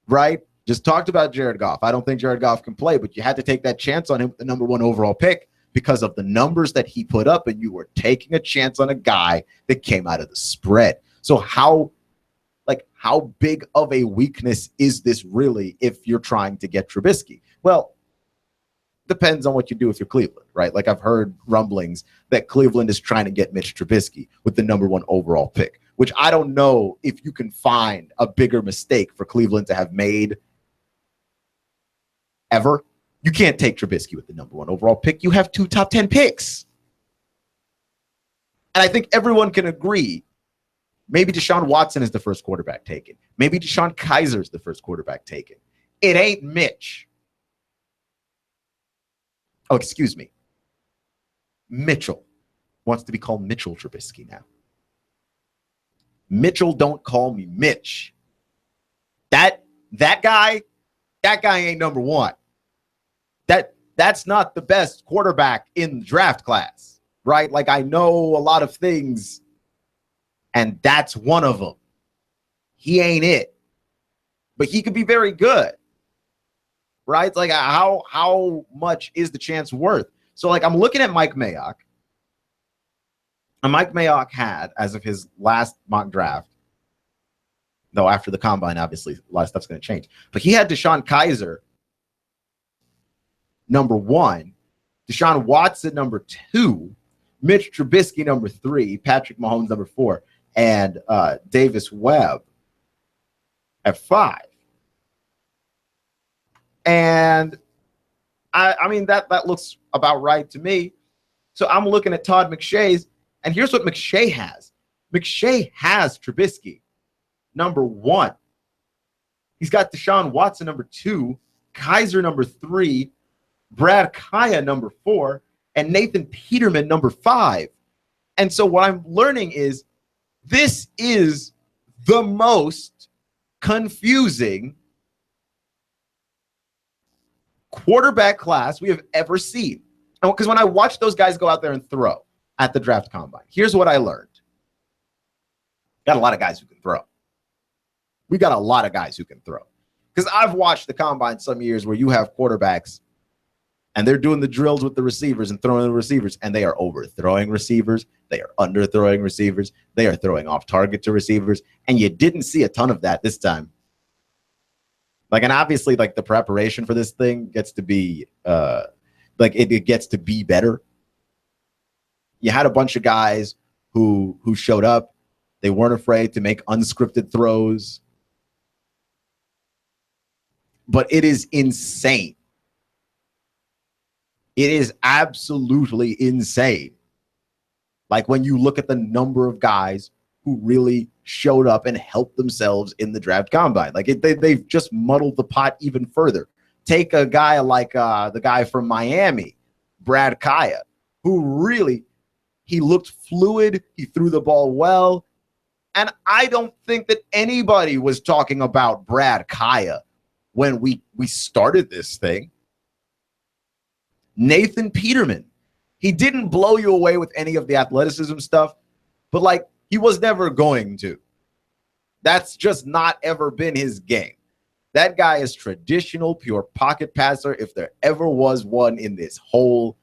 Right? Just talked about Jared Goff. I don't think Jared Goff can play, but you had to take that chance on him with the number 1 overall pick because of the numbers that he put up, and you were taking a chance on a guy that came out of the spread. So how big of a weakness is this really if you're trying to get Trubisky? Well, depends on what you do if you're Cleveland, right? Like, I've heard rumblings that Cleveland is trying to get Mitch Trubisky with the number 1 overall pick, which I don't know if you can find a bigger mistake for Cleveland to have made ever. You can't take Trubisky with the number 1 overall pick. You have 2 top 10 picks. And I think everyone can agree, maybe Deshaun Watson is the first quarterback taken. Maybe Deshaun Kaiser is the first quarterback taken. It ain't Mitch. Oh, excuse me. Mitchell wants to be called Mitchell Trubisky now. Mitchell, don't call me Mitch. That guy that guy ain't number one. That's not the best quarterback in the draft class, right? Like, I know a lot of things, and that's one of them. He ain't it, but he could be very good, right? It's like, how much is the chance worth? So, like, I'm looking at Mike Mayock, and Mike Mayock had, as of his last mock draft, though after the combine, obviously, a lot of stuff's going to change, but he had Deshaun Kaiser number 1, Deshaun Watson number 2, Mitch Trubisky number 3, Patrick Mahomes number 4, and Davis Webb at 5. And I mean, that looks about right to me. So I'm looking at Todd McShay's, and here's what McShay has. McShay has Trubisky number 1. He's got Deshaun Watson number 2, Kaiser number 3, Brad Kaya number 4, and Nathan Peterman number 5. And so what I'm learning is this is the most confusing quarterback class we have ever seen. Because when I watch those guys go out there and throw at the draft combine, here's what I learned. Got a lot of guys who can throw. We got a lot of guys who can throw. Because I've watched the combine some years where you have quarterbacks and they're doing the drills with the receivers and throwing the receivers, and they are overthrowing receivers. They are underthrowing receivers. They are throwing off target to receivers. And you didn't see a ton of that this time. Like, and obviously, like, the preparation for this thing gets to be, it gets to be better. You had a bunch of guys who showed up. They weren't afraid to make unscripted throws. But it is insane. It is absolutely insane. Like, when you look at the number of guys who really showed up and helped themselves in the draft combine. Like, they've just muddled the pot even further. Take a guy like the guy from Miami, Brad Kaya, who really, he looked fluid. He threw the ball well. And I don't think that anybody was talking about Brad Kaya when we started this thing. Nathan Peterman, he didn't blow you away with any of the athleticism stuff, but, like, he was never going to. That's just not ever been his game. That guy is traditional, pure pocket passer if there ever was one in this whole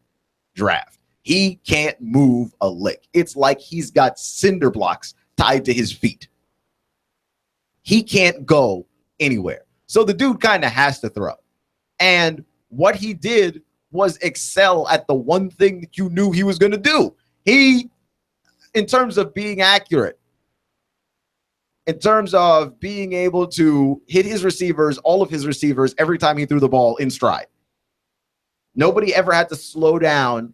draft. He can't move a lick. It's like he's got cinder blocks tied to his feet. He can't go anywhere. So the dude kind of has to throw. And what he did was excel at the one thing that you knew he was going to do. He, in terms of being accurate, in terms of being able to hit his receivers, all of his receivers, every time he threw the ball in stride. Nobody ever had to slow down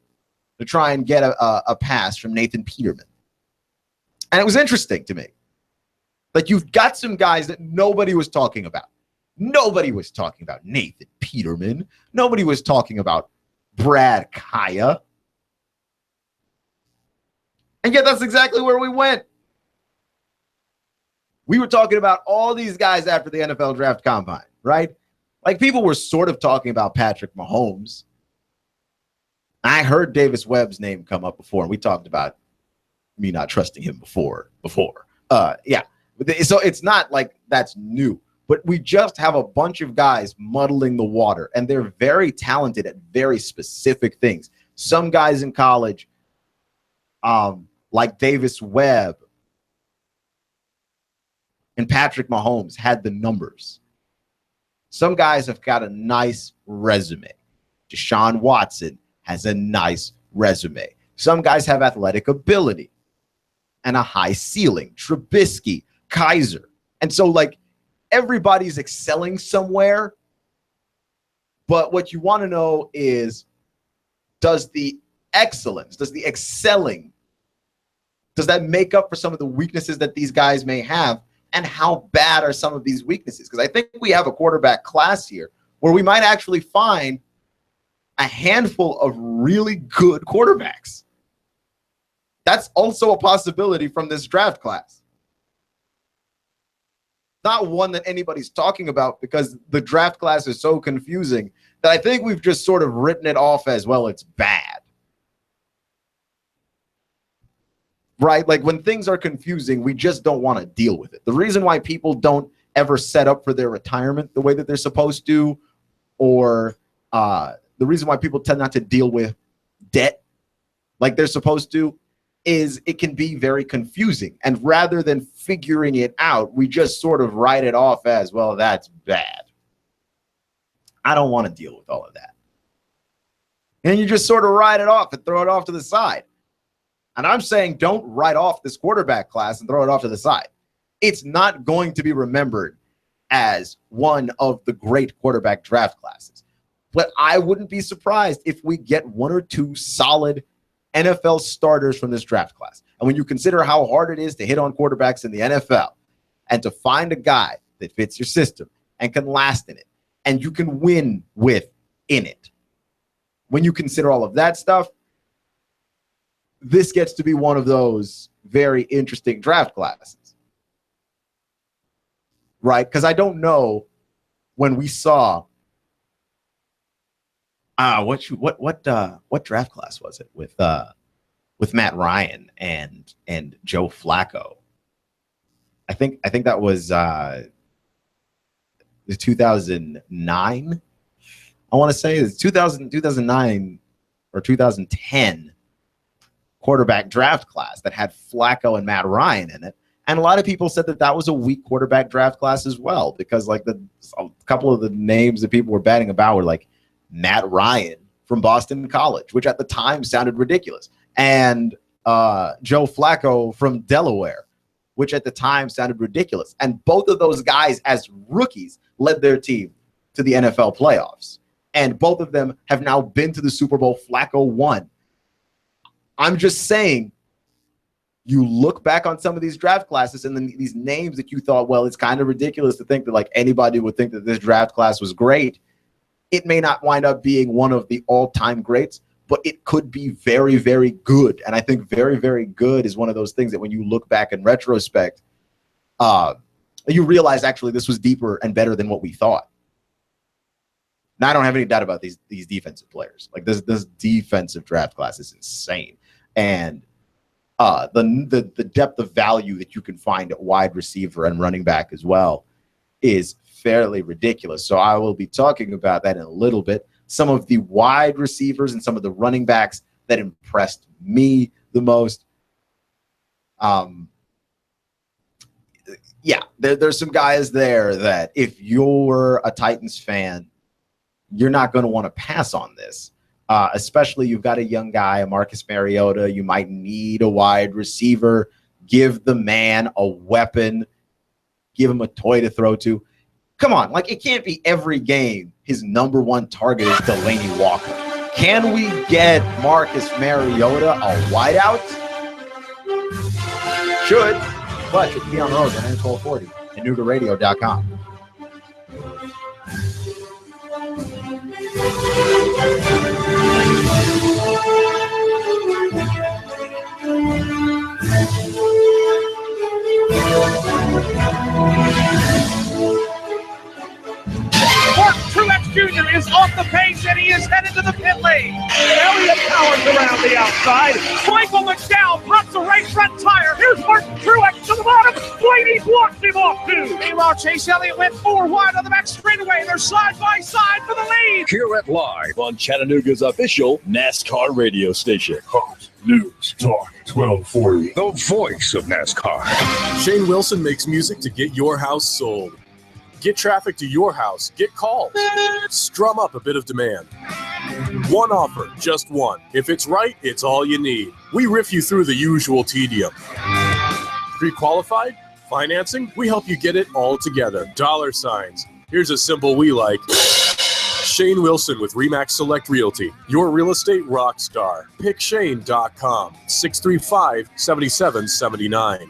to try and get a pass from Nathan Peterman. And it was interesting to me. Like, you've got some guys that nobody was talking about. Nobody was talking about Nathan Peterman. Nobody was talking about Brad Kaya. And yet that's exactly where we went. We were talking about all these guys after the NFL draft combine, right? Like, people were sort of talking about Patrick Mahomes. I heard Davis Webb's name come up before, and we talked about me not trusting him before. Yeah. So it's not like that's new. But we just have a bunch of guys muddling the water, and they're very talented at very specific things. Some guys in college, like Davis Webb and Patrick Mahomes, had the numbers. Some guys have got a nice resume. Deshaun Watson has a nice resume. Some guys have athletic ability and a high ceiling. Trubisky, Kaiser. And so, like, everybody's excelling somewhere, but what you want to know is, does the excellence, does the excelling, does that make up for some of the weaknesses that these guys may have, and how bad are some of these weaknesses? Because I think we have a quarterback class here where we might actually find a handful of really good quarterbacks. That's also a possibility from this draft class. not one that anybody's talking about because the draft class is so confusing that I think we've just sort of written it off as, well, it's bad. Right? Like when things are confusing, we just don't want to deal with it. The reason why people don't ever set up for their retirement the way that they're supposed to, or the reason why people tend not to deal with debt like they're supposed to, is it can be very confusing. And rather than figuring it out, we just sort of write it off as, well, that's bad. I don't want to deal with all of that. And you just sort of write it off and throw it off to the side. And I'm saying don't write off this quarterback class and throw it off to the side. It's not going to be remembered as one of the great quarterback draft classes. But I wouldn't be surprised if we get one or two solid NFL starters from this draft class. And when you consider how hard it is to hit on quarterbacks in the NFL and to find a guy that fits your system and can last in it and you can win with in it, when you consider all of that stuff, this gets to be one of those very interesting draft classes. Right? Because I don't know when we saw what draft class was it with Matt Ryan and Joe Flacco? I think that was the 2009. I want to say it's 2009 or 2010 quarterback draft class that had Flacco and Matt Ryan in it. And a lot of people said that that was a weak quarterback draft class as well, because like a couple of the names that people were batting about were like Matt Ryan from Boston College, which at the time sounded ridiculous, and Joe Flacco from Delaware, which at the time sounded ridiculous. And both of those guys as rookies led their team to the NFL playoffs. And both of them have now been to the Super Bowl. Flacco won. I'm just saying, you look back on some of these draft classes and then these names that you thought, well, it's kind of ridiculous to think that like anybody would think that this draft class was great. It may not wind up being one of the all-time greats, but it could be very, very good. And I think very, very good is one of those things that when you look back in retrospect, you realize actually this was deeper and better than what we thought. Now, I don't have any doubt about these defensive players. Like this defensive draft class is insane. And the depth of value that you can find at wide receiver and running back as well is fairly ridiculous. So I will be talking about that in a little bit. Some of the wide receivers and some of the running backs that impressed me the most. There's some guys there that if you're a Titans fan, you're not going to want to pass on this. Especially you've got a young guy, a Marcus Mariota. You might need a wide receiver. Give the man a weapon. Give him a toy to throw to. Come on, like it can't be every game his number one target is Delaney Walker. Can we get Marcus Mariota a wideout? Should. But it's Keon Rose on N1240 and NoogaRadio.com. Truex Jr. is off the pace and he is headed to the pit lane. Elliott powers around the outside. Michael McDowell pops a right front tire. Here's Martin Truex to the bottom. Blaney blocks him off too. Meanwhile, Chase Elliott went 4 wide on the back straightaway. They're side by side for the lead. Garrett live on Chattanooga's official NASCAR radio station. Fox News Talk 1240. The voice of NASCAR. Shane Wilson makes music to get your house sold. Get traffic to your house. Get calls. Strum up a bit of demand. One offer, just one. If it's right, it's all you need. We riff you through the usual tedium. Pre-qualified? Financing? We help you get it all together. $. Here's a simple we like. Shane Wilson with RE/MAX Select Realty. Your real estate rock star. PickShane.com. 635-7779.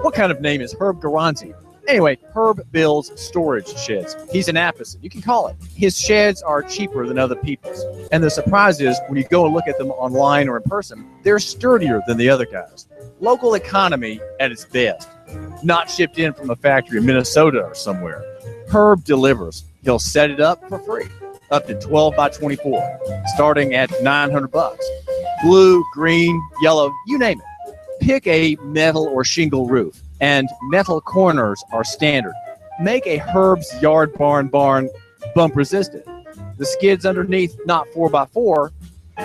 What kind of name is Herb Garanzi? Anyway, Herb builds storage sheds. He's an Apison, you can call it. His sheds are cheaper than other people's. And the surprise is, when you go and look at them online or in person, they're sturdier than the other guys. Local economy at its best. Not shipped in from a factory in Minnesota or somewhere. Herb delivers. He'll set it up for free. Up to 12 by 24, starting at $900. Blue, green, yellow, you name it. Pick a metal or shingle roof, and metal corners are standard. Make a Herb's Yard Barn bump resistant. The skids underneath, not 4x4,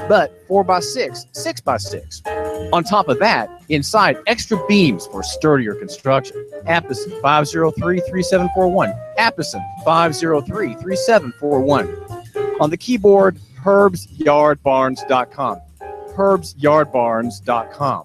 but 4x6, 6x6. On top of that, inside, extra beams for sturdier construction. Apison 503-3741. Apison 503-3741. On the keyboard, herbsyardbarns.com. herbsyardbarns.com.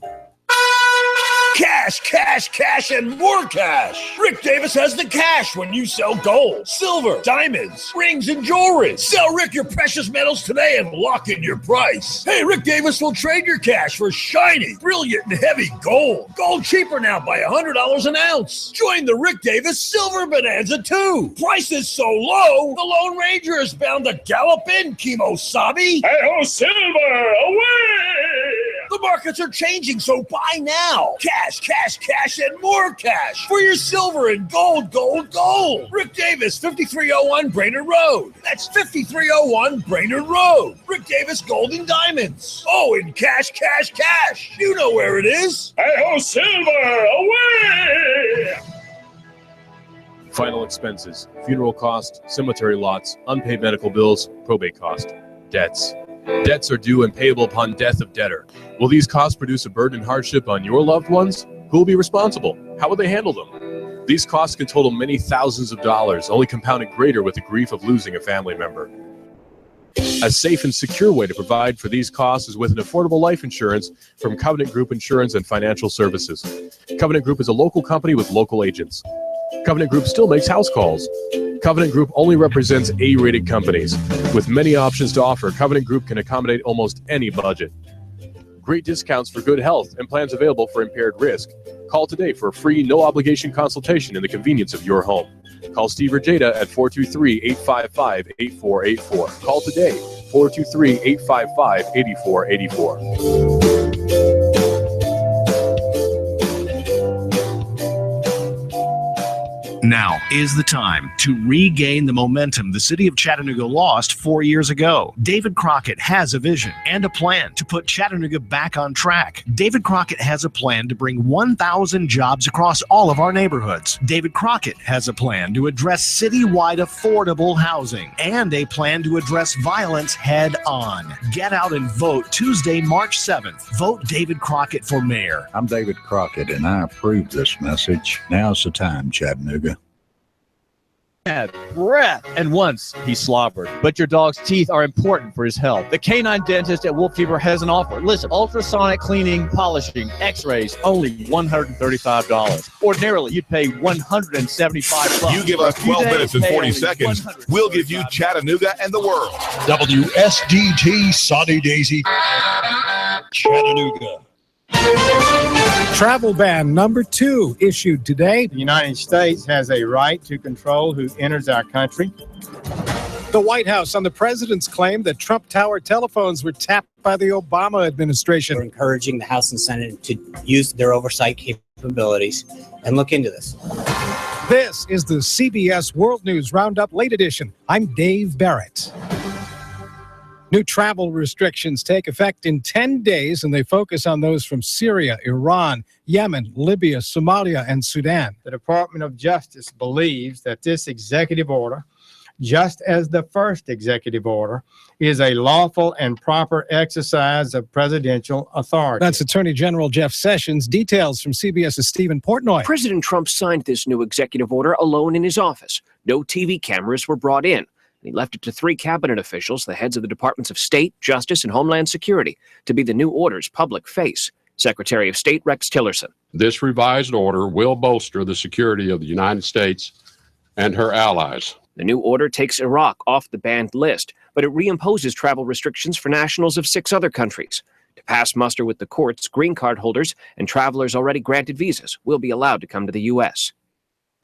Cash, cash, cash, and more cash. Rick Davis has the cash when you sell gold, silver, diamonds, rings, and jewelry. Sell Rick your precious metals today and lock in your price. Hey, Rick Davis will trade your cash for shiny, brilliant, and heavy gold. Gold cheaper now by $100 an ounce. Join the Rick Davis Silver Bonanza too. Prices so low, the Lone Ranger is bound to gallop in, Kimosabe. Hey-ho, silver, away! The markets are changing, so buy now. Cash, cash, cash, and more cash for your silver and gold, gold, gold. Rick Davis, 5301 Brainerd Road. That's 5301 Brainerd Road. Rick Davis Gold and Diamonds. Oh, and cash, cash, cash. You know where it is. Hey-ho, silver, away! Final expenses, funeral cost, cemetery lots, unpaid medical bills, probate cost, debts. Debts are due and payable upon death of debtor. Will these costs produce a burden and hardship on your loved ones? Who will be responsible? How will they handle them? These costs can total many thousands of dollars, only compounded greater with the grief of losing a family member. A safe and secure way to provide for these costs is with an affordable life insurance from Covenant Group Insurance and Financial Services. Covenant Group is a local company with local agents. Covenant Group still makes house calls. Covenant Group only represents A-rated companies. With many options to offer, Covenant Group can accommodate almost any budget. Great discounts for good health and plans available for impaired risk. Call today for a free, no-obligation consultation in the convenience of your home. Call Steve or Jada at 423-855-8484. Call today, 423-855-8484. Now is the time to regain the momentum the city of Chattanooga lost 4 years ago. David Crockett has a vision and a plan to put Chattanooga back on track. David Crockett has a plan to bring 1,000 jobs across all of our neighborhoods. David Crockett has a plan to address citywide affordable housing and a plan to address violence head on. Get out and vote Tuesday, March 7th. Vote David Crockett for mayor. I'm David Crockett, and I approve this message. Now's the time, Chattanooga. Had breath, and once he slobbered. But your dog's teeth are important for his health. The canine dentist at Wolf Fever has an offer. Listen, ultrasonic cleaning, polishing, x-rays, only $135. Ordinarily, you'd pay $175. You give us 12 minutes and 40 seconds, we'll give you Chattanooga and the world. WSDT Sunny Daisy, Chattanooga. Travel ban number 2 issued today. The United States has a right to control who enters our country. The White House on the president's claim that Trump Tower telephones were tapped by the Obama administration. We're encouraging the House and Senate to use their oversight capabilities and look into this. This is the CBS World News Roundup Late Edition. I'm Dave Barrett. New travel restrictions take effect in 10 days, and they focus on those from Syria, Iran, Yemen, Libya, Somalia, and Sudan. The Department of Justice believes that this executive order, just as the first executive order, is a lawful and proper exercise of presidential authority. That's Attorney General Jeff Sessions. Details from CBS's Stephen Portnoy. President Trump signed this new executive order alone in his office. No TV cameras were brought in. He left it to 3 cabinet officials, the heads of the Departments of State, Justice, and Homeland Security, to be the new order's public face. Secretary of State Rex Tillerson. This revised order will bolster the security of the United States and her allies. The new order takes Iraq off the banned list, but it reimposes travel restrictions for nationals of 6 other countries. To pass muster with the courts, green card holders and travelers already granted visas will be allowed to come to the U.S.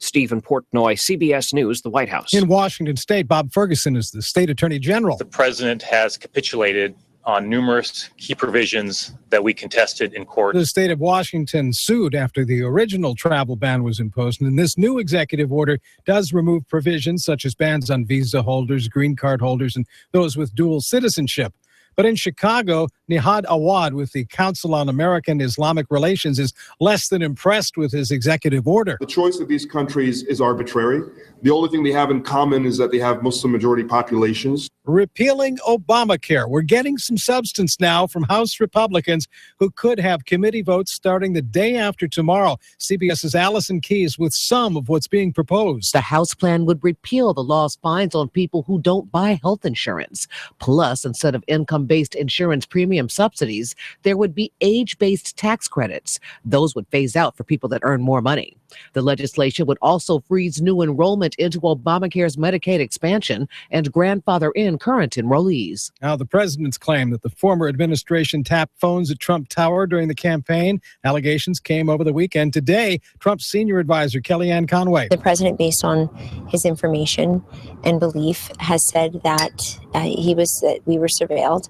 Stephen Portnoy, CBS News, the White House. In Washington State, Bob Ferguson is the state attorney general. The president has capitulated on numerous key provisions that we contested in court. The state of Washington sued after the original travel ban was imposed, and this new executive order does remove provisions such as bans on visa holders, green card holders, and those with dual citizenship. But in Chicago, Nihad Awad with the Council on American Islamic Relations is less than impressed with his executive order. The choice of these countries is arbitrary. The only thing they have in common is that they have Muslim majority populations. Repealing Obamacare. We're getting some substance now from House Republicans who could have committee votes starting the day after tomorrow. CBS's Allison Keyes with some of what's being proposed. The House plan would repeal the law's fines on people who don't buy health insurance. Plus, instead of income-based insurance premium subsidies, there would be age-based tax credits. Those would phase out for people that earn more money. The legislation would also freeze new enrollment into Obamacare's Medicaid expansion and grandfather in current enrollees. Now, the president's claim that the former administration tapped phones at Trump Tower during the campaign. Allegations came over the weekend. Today, Trump's senior advisor, Kellyanne Conway. The president, based on his information and belief, has said that we were surveilled.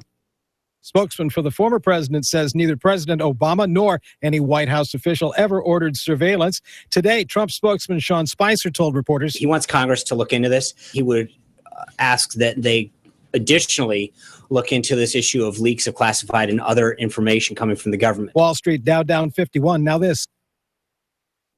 Spokesman for the former president says neither President Obama nor any White House official ever ordered surveillance. Today, Trump spokesman Sean Spicer told reporters he wants Congress to look into this. He would ask that they additionally look into this issue of leaks of classified and other information coming from the government. Wall Street Dow down 51. Now this.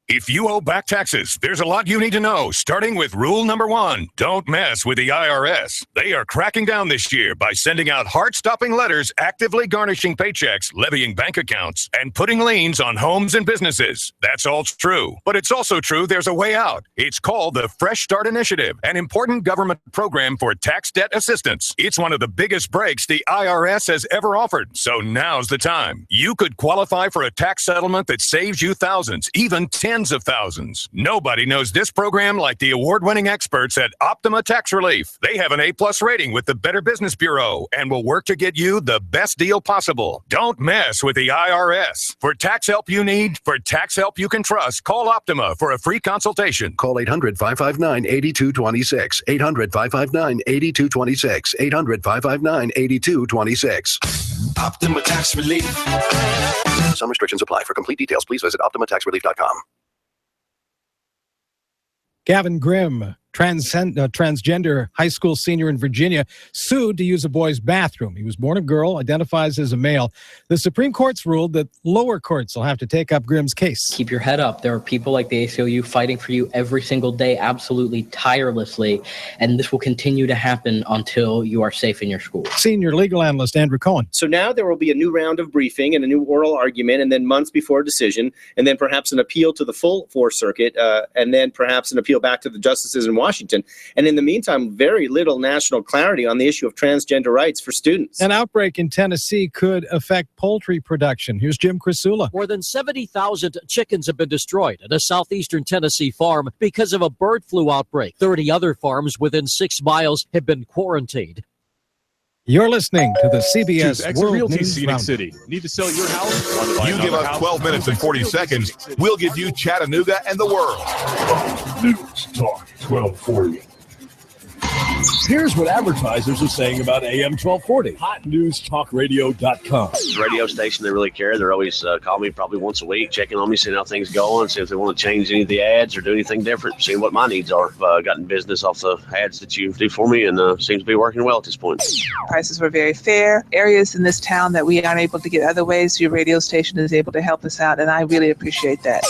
If you owe back taxes, there's a lot you need to know, starting with rule number 1. Don't mess with the IRS. They are cracking down this year by sending out heart-stopping letters actively garnishing paychecks, levying bank accounts, and putting liens on homes and businesses. That's all true. But it's also true there's a way out. It's called the Fresh Start Initiative, an important government program for tax debt assistance. It's one of the biggest breaks the IRS has ever offered, so now's the time. You could qualify for a tax settlement that saves you thousands, even tens of thousands. Nobody knows this program like the award-winning experts at Optima Tax Relief. They have an A+ rating with the Better Business Bureau and will work to get you the best deal possible. Don't mess with the IRS. For tax help you need, for tax help you can trust, call Optima for a free consultation. Call 800-559-8226. 800-559-8226. 800-559-8226. Optima Tax Relief. Some restrictions apply. For complete details, please visit OptimaTaxRelief.com. Gavin Grimm, transgender high school senior in Virginia, sued to use a boy's bathroom. He was born a girl, identifies as a male. The Supreme Court's ruled that lower courts will have to take up Grimm's case. Keep your head up. There are people like the ACLU fighting for you every single day, absolutely tirelessly, and this will continue to happen until you are safe in your school. Senior legal analyst Andrew Cohen. So now there will be a new round of briefing and a new oral argument, and then months before a decision, and then perhaps an appeal to the full Fourth Circuit, and then perhaps an appeal back to the justices in Washington. And in the meantime, very little national clarity on the issue of transgender rights for students. An outbreak in Tennessee could affect poultry production. Here's Jim Crisula. More than 70,000 chickens have been destroyed at a southeastern Tennessee farm because of a bird flu outbreak. 30 other farms within 6 miles have been quarantined. You're listening to the CBS Choose Exit World Realty News Scenic Roundup. City. Need to sell your house? Want to buy You give another us house? 12 minutes and 40 seconds, we'll give you Chattanooga and the world. News Talk 1240. Here's what advertisers are saying about AM 1240. HotNewsTalkRadio.com. Radio station, they really care. They're always calling me probably once a week, checking on me, seeing how things going, see if they want to change any of the ads or do anything different, seeing what my needs are. I've gotten business off the ads that you do for me, and seems to be working well at this point. Prices were very fair. Areas in this town that we aren't able to get other ways, your radio station is able to help us out, and I really appreciate that.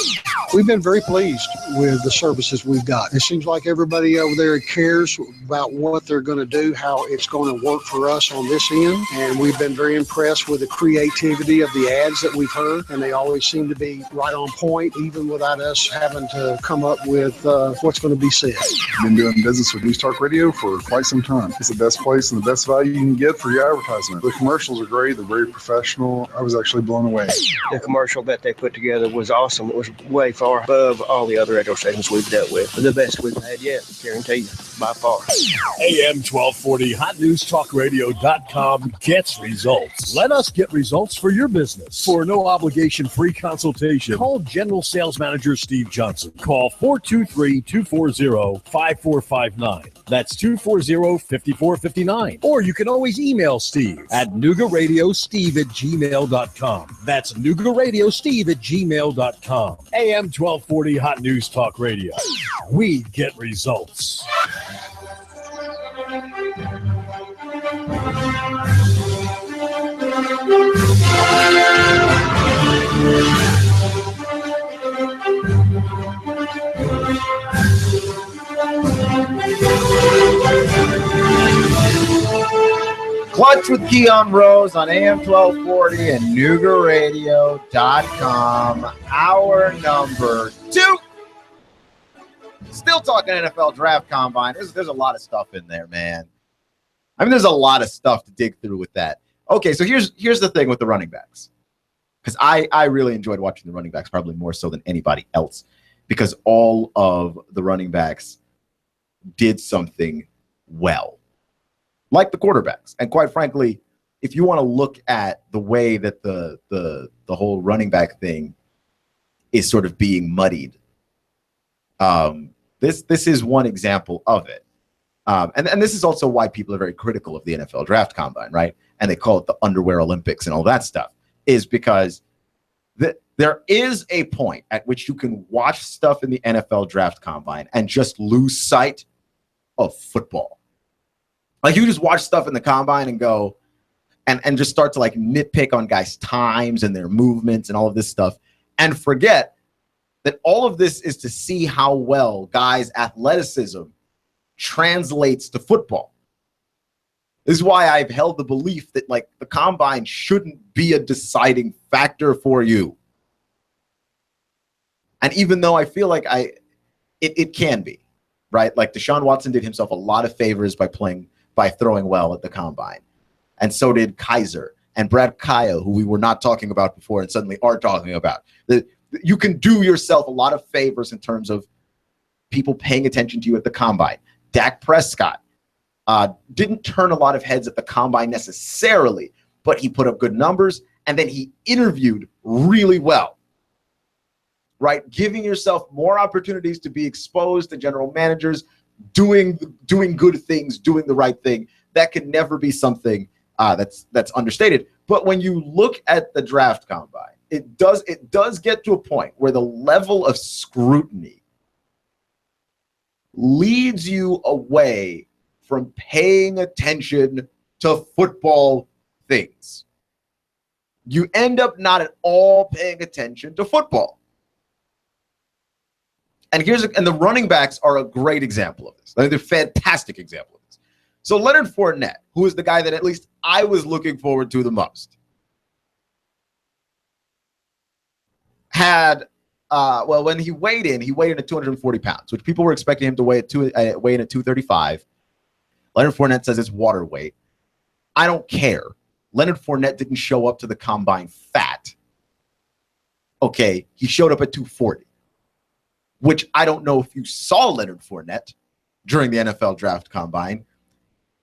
We've been very pleased with the services we've got. It seems like everybody over there cares about what they're going to do, how it's going to work for us on this end. And we've been very impressed with the creativity of the ads that we've heard. And they always seem to be right on point, even without us having to come up with what's going to be said. I've been doing business with News Talk Radio for quite some time. It's the best place and the best value you can get for your advertisement. The commercials are great. They're very professional. I was actually blown away. The commercial that they put together was awesome. It was way fun far above all the other radio stations we've dealt with. The best we've had yet, guarantee you, by far. AM 1240 HotNewsTalkRadio.com gets results. Let us get results for your business. For no obligation free consultation, call General Sales Manager Steve Johnson. Call 423-240-5459. That's 240-5459. Or you can always email Steve at NoogaRadioSteve@gmail.com. That's NoogaRadioSteve@gmail.com. AM 1240 Hot News Talk Radio. We get results. Clutch with Keon Rose on AM 1240 and NoogaRadio.com. Hour number 2. Still talking NFL Draft Combine. There's a lot of stuff in there, man. I mean, there's a lot of stuff to dig through with that. Okay, so here's the thing with the running backs. Because I really enjoyed watching the running backs, probably more so than anybody else, because all of the running backs did something well, like the quarterbacks. And quite frankly, if you want to look at the way that the whole running back thing is sort of being muddied, this is one example of it. And this is also why people are very critical of the NFL Draft Combine, right? And they call it the Underwear Olympics and all that stuff, is because there is a point at which you can watch stuff in the NFL Draft Combine and just lose sight of football. Like, you just watch stuff in the Combine and go and just start to like nitpick on guys' times and their movements and all of this stuff, and forget that all of this is to see how well guys' athleticism translates to football. This is why I've held the belief that like the Combine shouldn't be a deciding factor for you. And even though I feel like it can be, right? Like Deshaun Watson did himself a lot of favors by throwing well at the Combine. And so did Kaiser and Brad Kaya, who we were not talking about before and suddenly are talking about. You can do yourself a lot of favors in terms of people paying attention to you at the Combine. Dak Prescott didn't turn a lot of heads at the Combine necessarily, but he put up good numbers, and then he interviewed really well, right? Giving yourself more opportunities to be exposed to general managers, doing good things, doing the right thing. That could never be something that's understated. But when you look at the Draft Combine, it does get to a point where the level of scrutiny leads you away from paying attention to football things. You end up not at all paying attention to football. And the running backs are a great example of this. They're a fantastic example of this. So Leonard Fournette, who is the guy that at least I was looking forward to the most, had when he weighed in at 240 pounds, which people were expecting him to weigh in at 235. Leonard Fournette says it's water weight. I don't care. Leonard Fournette didn't show up to the Combine fat. Okay, he showed up at 240, which I don't know if you saw Leonard Fournette during the NFL Draft Combine.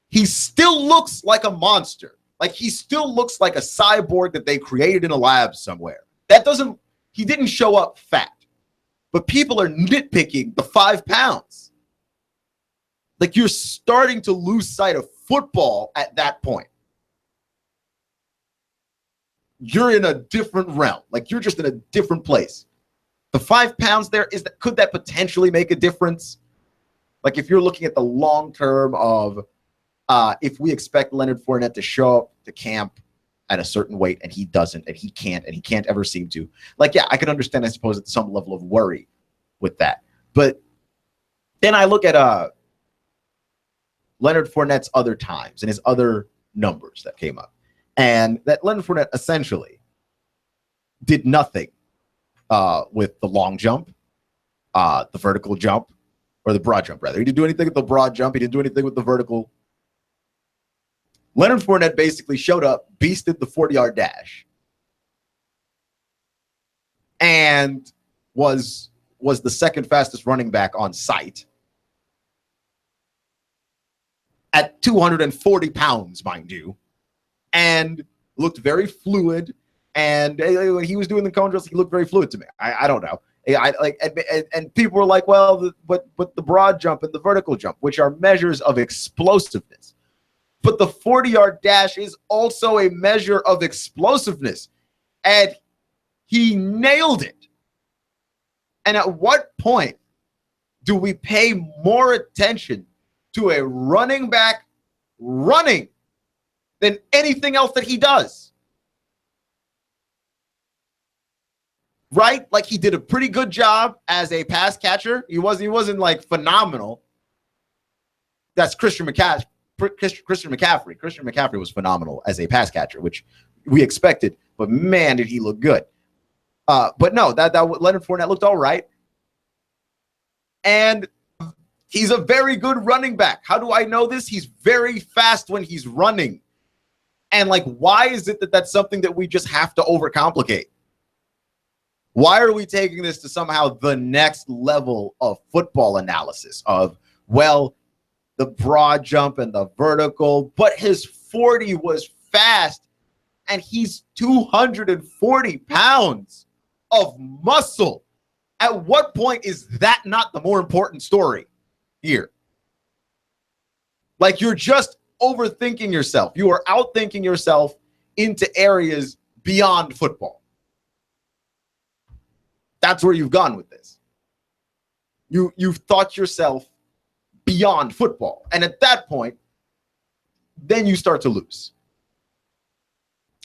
He still looks like a monster. Like, he still looks like a cyborg that they created in a lab somewhere. He didn't show up fat, but people are nitpicking the 5 pounds. Like, you're starting to lose sight of football at that point. You're in a different realm. Like, you're just in a different place. The 5 pounds there, could that potentially make a difference? Like, if you're looking at the long term of if we expect Leonard Fournette to show up to camp at a certain weight and he doesn't, and he can't ever seem to. Like, yeah, I can understand, I suppose, at some level of worry with that. But then I look at Leonard Fournette's other times and his other numbers that came up. And that Leonard Fournette essentially did nothing with the long jump, the vertical jump, or the broad jump, rather. He didn't do anything with the broad jump. He didn't do anything with the vertical. Leonard Fournette basically showed up, beasted the 40-yard dash, and was was the second fastest running back on site at 240 pounds, mind you, and looked very fluid. And when he was doing the cone drills, he looked very fluid to me. I don't know. And people were like, well, but the broad jump and the vertical jump, which are measures of explosiveness. But the 40-yard dash is also a measure of explosiveness. And he nailed it. And at what point do we pay more attention to a running back running than anything else that he does? Right? Like, he did a pretty good job as a pass catcher. He wasn't like phenomenal. That's Christian McCaffrey. Christian McCaffrey was phenomenal as a pass catcher, which we expected, but man, did he look good. But no, that Leonard Fournette looked all right. And he's a very good running back. How do I know this? He's very fast when he's running. And like, why is it that that's something that we just have to overcomplicate? Why are we taking this to somehow the next level of football analysis of, well, the broad jump and the vertical, but his 40 was fast and he's 240 pounds of muscle. At what point is that not the more important story here? Like, you're just overthinking yourself. You are outthinking yourself into areas beyond football. That's where you've gone with this. You've thought yourself beyond football. And at that point, then you start to lose,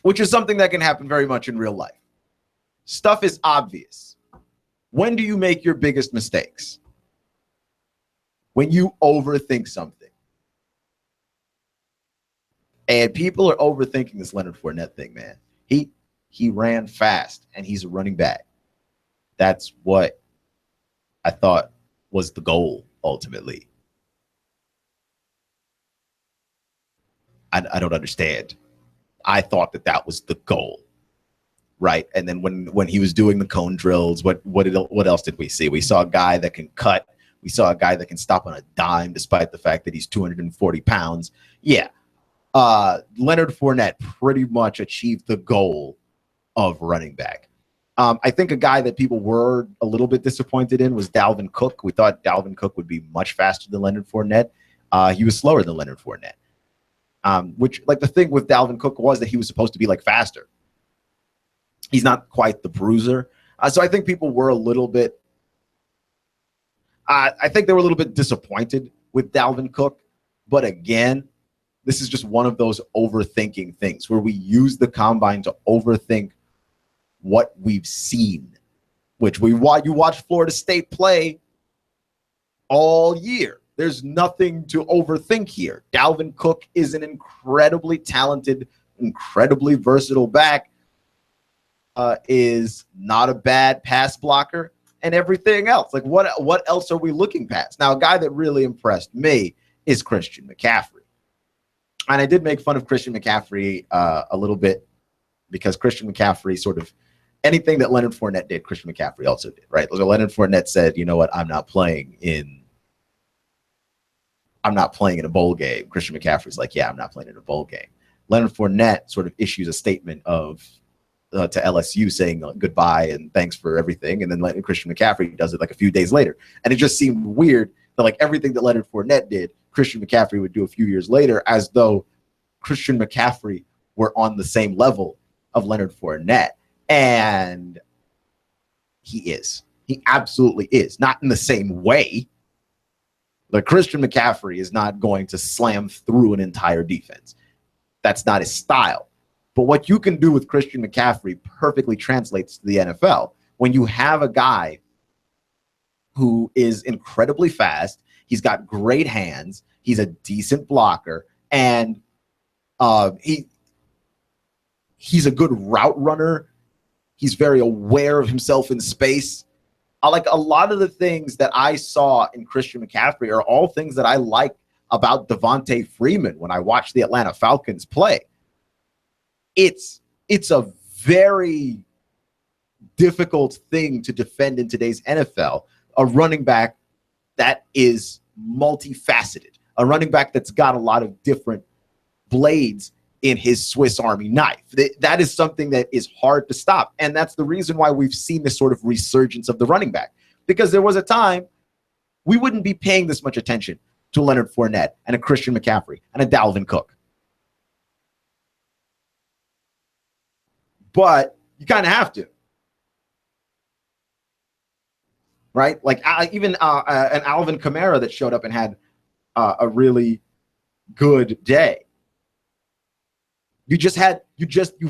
which is something that can happen very much in real life. Stuff is obvious. When do you make your biggest mistakes? When you overthink something. And people are overthinking this Leonard Fournette thing, man. He ran fast, and he's a running back. That's what I thought was the goal, ultimately. I don't understand. I thought that was the goal, right? And then when he was doing the cone drills, what else did we see? We saw a guy that can cut. We saw a guy that can stop on a dime, despite the fact that he's 240 pounds. Yeah, Leonard Fournette pretty much achieved the goal of running back. I think a guy that people were a little bit disappointed in was Dalvin Cook. We thought Dalvin Cook would be much faster than Leonard Fournette. He was slower than Leonard Fournette. Which, like, the thing with Dalvin Cook was that he was supposed to be like faster. He's not quite the bruiser. So I think people were a little bit, I think they were a little bit disappointed with Dalvin Cook. But again, this is just one of those overthinking things where we use the combine to overthink what we've seen, which you watch Florida State play all year. There's nothing to overthink here. Dalvin Cook is an incredibly talented, incredibly versatile back, is not a bad pass blocker, and everything else. Like, what else are we looking past? Now, a guy that really impressed me is Christian McCaffrey. And I did make fun of Christian McCaffrey a little bit, because Christian McCaffrey sort of, anything that Leonard Fournette did, Christian McCaffrey also did, right? So Leonard Fournette said, you know what, I'm not playing in a bowl game. Christian McCaffrey's like, yeah, I'm not playing in a bowl game. Leonard Fournette sort of issues a statement to LSU saying goodbye and thanks for everything. And then Christian McCaffrey does it like a few days later. And it just seemed weird that, like, everything that Leonard Fournette did, Christian McCaffrey would do a few years later, as though Christian McCaffrey were on the same level of Leonard Fournette. And he is. He absolutely is. Not in the same way. Like, Christian McCaffrey is not going to slam through an entire defense. That's not his style. But what you can do with Christian McCaffrey perfectly translates to the NFL. When you have a guy who is incredibly fast, he's got great hands, he's a decent blocker, and he's a good route runner. He's very aware of himself in space. Like, a lot of the things that I saw in Christian McCaffrey are all things that I like about Devontae Freeman when I watched the Atlanta Falcons play. It's a very difficult thing to defend in today's NFL. A running back that is multifaceted, a running back that's got a lot of different blades in his Swiss Army knife. That is something that is hard to stop. And that's the reason why we've seen this sort of resurgence of the running back, because there was a time we wouldn't be paying this much attention to Leonard Fournette and a Christian McCaffrey and a Dalvin Cook. But you kind of have to. Right? Like even an Alvin Kamara that showed up and had a really good day. You've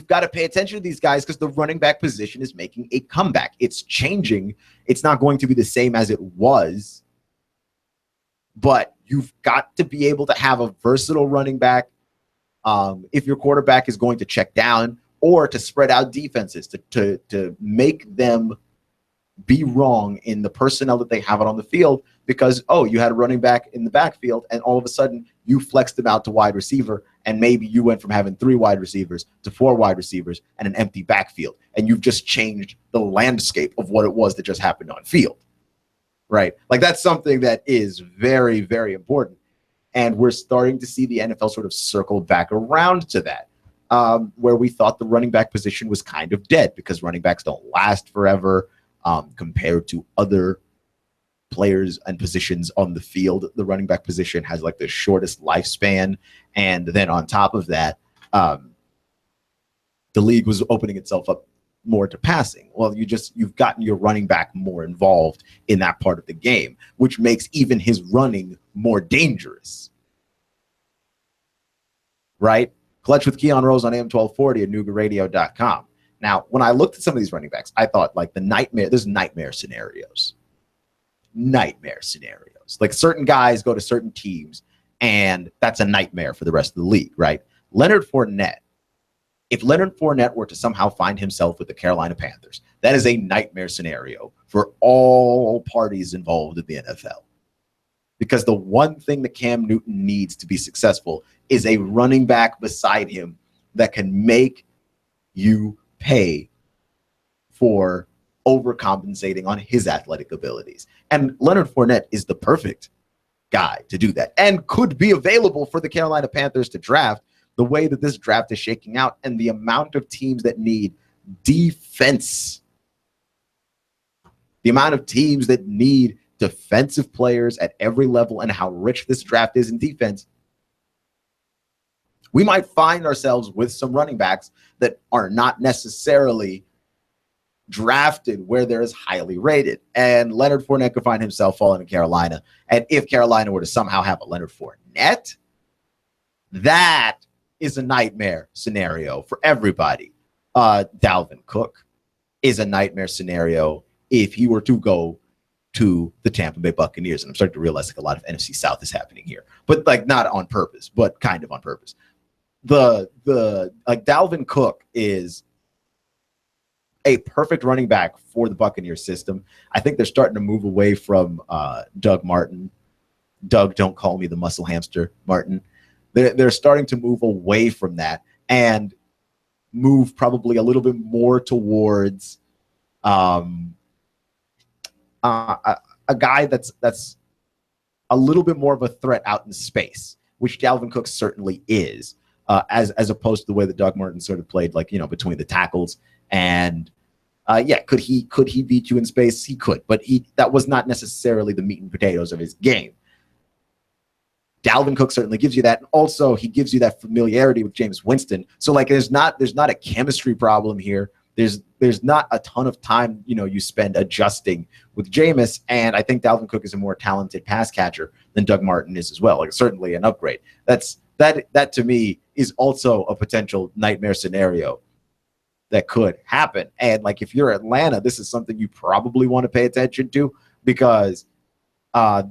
got to pay attention to these guys because the running back position is making a comeback. It's changing. It's not going to be the same as it was, but you've got to be able to have a versatile running back if your quarterback is going to check down or to spread out defenses, to make them be wrong in the personnel that they have out on the field because, you had a running back in the backfield and all of a sudden you flexed them out to wide receiver and maybe you went from having 3 wide receivers to 4 wide receivers and an empty backfield. And you've just changed the landscape of what it was that just happened on field, right? Like that's something that is very, very important. And we're starting to see the NFL sort of circle back around to that, where we thought the running back position was kind of dead because running backs don't last forever. Compared to other players and positions on the field, the running back position has like the shortest lifespan. And then on top of that, the league was opening itself up more to passing. Well, you've gotten your running back more involved in that part of the game, which makes even his running more dangerous. Right? Clutch with Keon Rose on AM 1240 at NoogaRadio.com. Now, when I looked at some of these running backs, I thought like there's nightmare scenarios. Like certain guys go to certain teams and that's a nightmare for the rest of the league, right? Leonard Fournette, if Leonard Fournette were to somehow find himself with the Carolina Panthers, that is a nightmare scenario for all parties involved in the NFL. Because the one thing that Cam Newton needs to be successful is a running back beside him that can make you pay for overcompensating on his athletic abilities. And Leonard Fournette is the perfect guy to do that and could be available for the Carolina Panthers to draft the way that this draft is shaking out and the amount of teams that need defense. The amount of teams that need defensive players at every level and how rich this draft is in defense. We might find ourselves with some running backs that are not necessarily drafted where they're as highly rated. And Leonard Fournette could find himself falling in Carolina. And if Carolina were to somehow have a Leonard Fournette, that is a nightmare scenario for everybody. Dalvin Cook is a nightmare scenario if he were to go to the Tampa Bay Buccaneers. And I'm starting to realize like a lot of NFC South is happening here, but like not on purpose, but kind of on purpose. Dalvin Cook is a perfect running back for the Buccaneers system. I think they're starting to move away from Doug Martin. Doug, don't call me the muscle hamster, Martin. They're starting to move away from that and move probably a little bit more towards a guy that's a little bit more of a threat out in space, which Dalvin Cook certainly is. As opposed to the way that Doug Martin sort of played, like, between the tackles. And could he beat you in space? He could, but that was not necessarily the meat and potatoes of his game. Dalvin Cook certainly gives you that. And also he gives you that familiarity with Jameis Winston. So like there's not a chemistry problem here. There's not a ton of time, you spend adjusting with Jameis. And I think Dalvin Cook is a more talented pass catcher than Doug Martin is as well. Like certainly an upgrade. That to me is also a potential nightmare scenario that could happen. And like if you're Atlanta, this is something you probably want to pay attention to because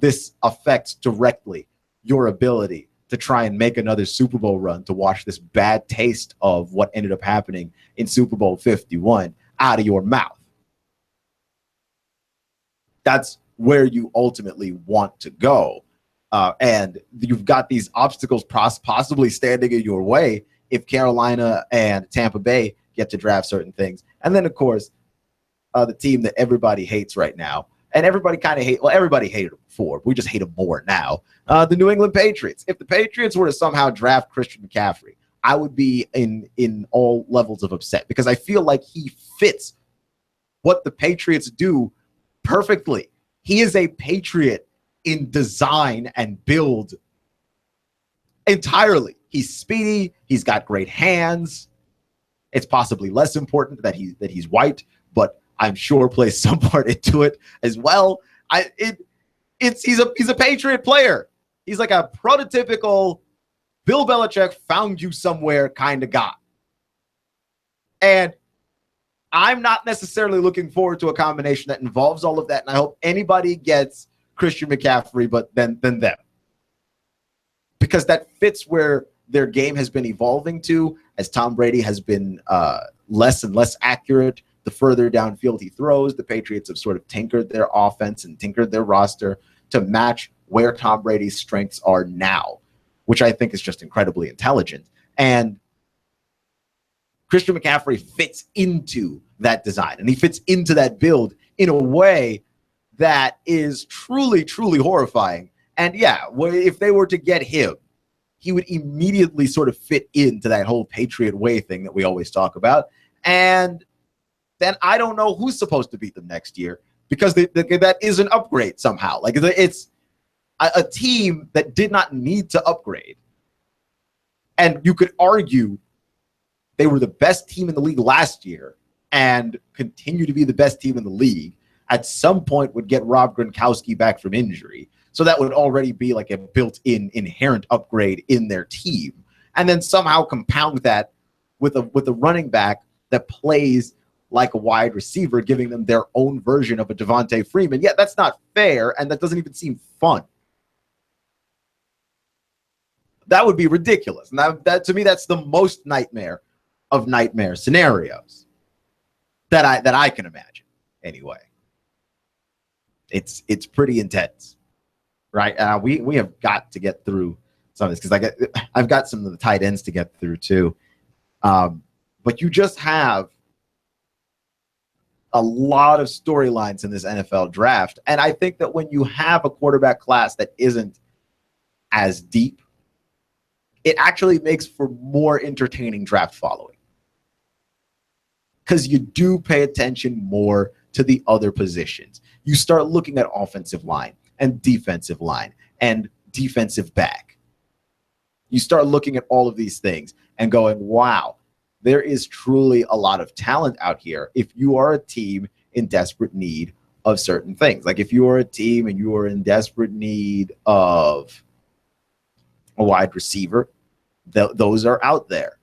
this affects directly your ability to try and make another Super Bowl run, to wash this bad taste of what ended up happening in Super Bowl 51 out of your mouth. That's where you ultimately want to go. And you've got these obstacles possibly standing in your way if Carolina and Tampa Bay get to draft certain things. And then, of course, the team that everybody hates right now, and everybody kind of everybody hated them before. We just hate them more now. The New England Patriots. If the Patriots were to somehow draft Christian McCaffrey, I would be in all levels of upset because I feel like he fits what the Patriots do perfectly. He is a Patriot in design and build entirely. He's speedy. He's got great hands. It's possibly less important that he's white, but I'm sure plays some part into it as well. He's a Patriot player. He's like a prototypical Bill Belichick found you somewhere kind of guy. And I'm not necessarily looking forward to a combination that involves all of that. And I hope anybody gets Christian McCaffrey, but then them. Because that fits where their game has been evolving to as Tom Brady has been less and less accurate. The further downfield he throws, the Patriots have sort of tinkered their offense and tinkered their roster to match where Tom Brady's strengths are now, which I think is just incredibly intelligent. And Christian McCaffrey fits into that design, and he fits into that build in a way that is truly, truly horrifying. And yeah, if they were to get him, he would immediately sort of fit into that whole Patriot way thing that we always talk about. And then I don't know who's supposed to beat them next year because that is an upgrade somehow. Like it's a team that did not need to upgrade. And you could argue they were the best team in the league last year and continue to be the best team in the league. At some point would get Rob Gronkowski back from injury. So that would already be like a built-in inherent upgrade in their team. And then somehow compound that with a running back that plays like a wide receiver, giving them their own version of a Devontae Freeman. Yeah, that's not fair, and that doesn't even seem fun. That would be ridiculous. And that to me, that's the most nightmare of nightmare scenarios that I can imagine. Anyway, it's pretty intense, right? We have got to get through some of this because I've got some of the tight ends to get through too. But you just have a lot of storylines in this NFL draft, and I think that when you have a quarterback class that isn't as deep, it actually makes for more entertaining draft following because you do pay attention more to the other positions. You start looking at offensive line and defensive back. You start looking at all of these things and going, wow, there is truly a lot of talent out here if you are a team in desperate need of certain things. Like if you are a team and you are in desperate need of a wide receiver, those are out there,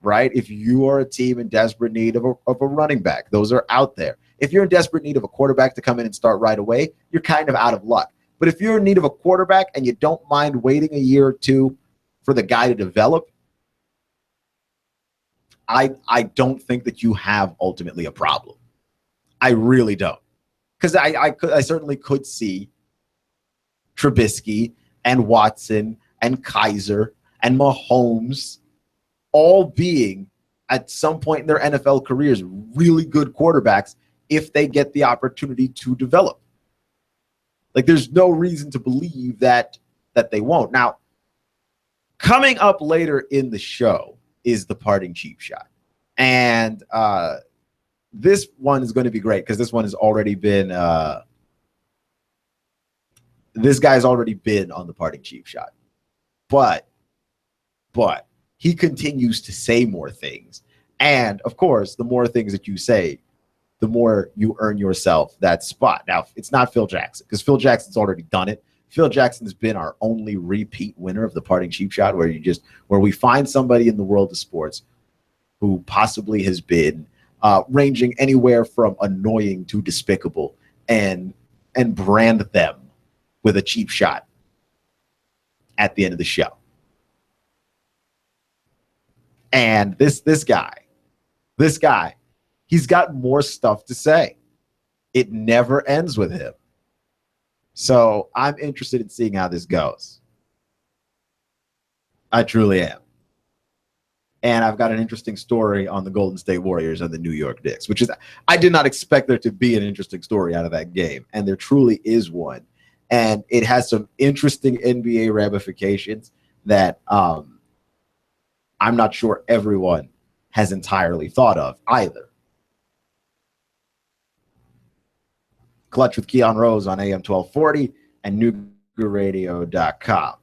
right? If you are a team in desperate need of a running back, those are out there. If you're in desperate need of a quarterback to come in and start right away, you're kind of out of luck. But if you're in need of a quarterback and you don't mind waiting a year or two for the guy to develop, I don't think that you have ultimately a problem. I really don't. Because I certainly could see Trubisky and Watson and Kaiser and Mahomes all being, at some point in their NFL careers, really good quarterbacks if they get the opportunity to develop. Like, there's no reason to believe that they won't. Now, coming up later in the show is the parting cheap shot. And this one is going to be great because this one has already been this guy's already been on the parting cheap shot. But he continues to say more things. And, of course, the more things that you say, the more you earn yourself that spot. Now, it's not Phil Jackson because Phil Jackson's already done it. Phil Jackson has been our only repeat winner of the parting cheap shot where we find somebody in the world of sports who possibly has been ranging anywhere from annoying to despicable and brand them with a cheap shot at the end of the show. And this guy, he's got more stuff to say. It never ends with him. So I'm interested in seeing how this goes. I truly am. And I've got an interesting story on the Golden State Warriors and the New York Knicks, which is, I did not expect there to be an interesting story out of that game. And there truly is one. And it has some interesting NBA ramifications that I'm not sure everyone has entirely thought of either. Clutch with Keon Rose on AM 1240 and NoogaRadio.com.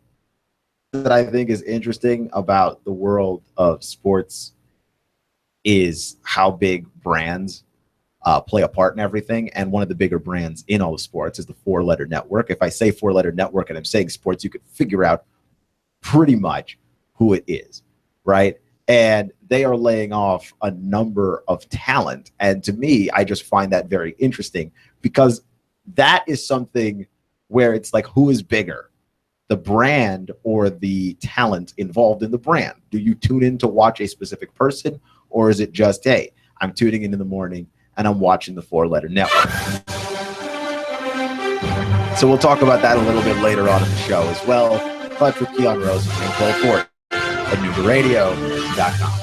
That I think is interesting about the world of sports is how big brands play a part in everything. And one of the bigger brands in all of sports is the 4-letter network. If I say 4-letter network and I'm saying sports, you could figure out pretty much who it is, right? And they are laying off a number of talent. And to me, I just find that very interesting because that is something where it's like, who is bigger? The brand or the talent involved in the brand? Do you tune in to watch a specific person, or is it just, hey, I'm tuning in the morning and I'm watching the 4-letter network? So we'll talk about that a little bit later on in the show as well. Clutch with Keon Rose and 1240 at NoogaRadio.com.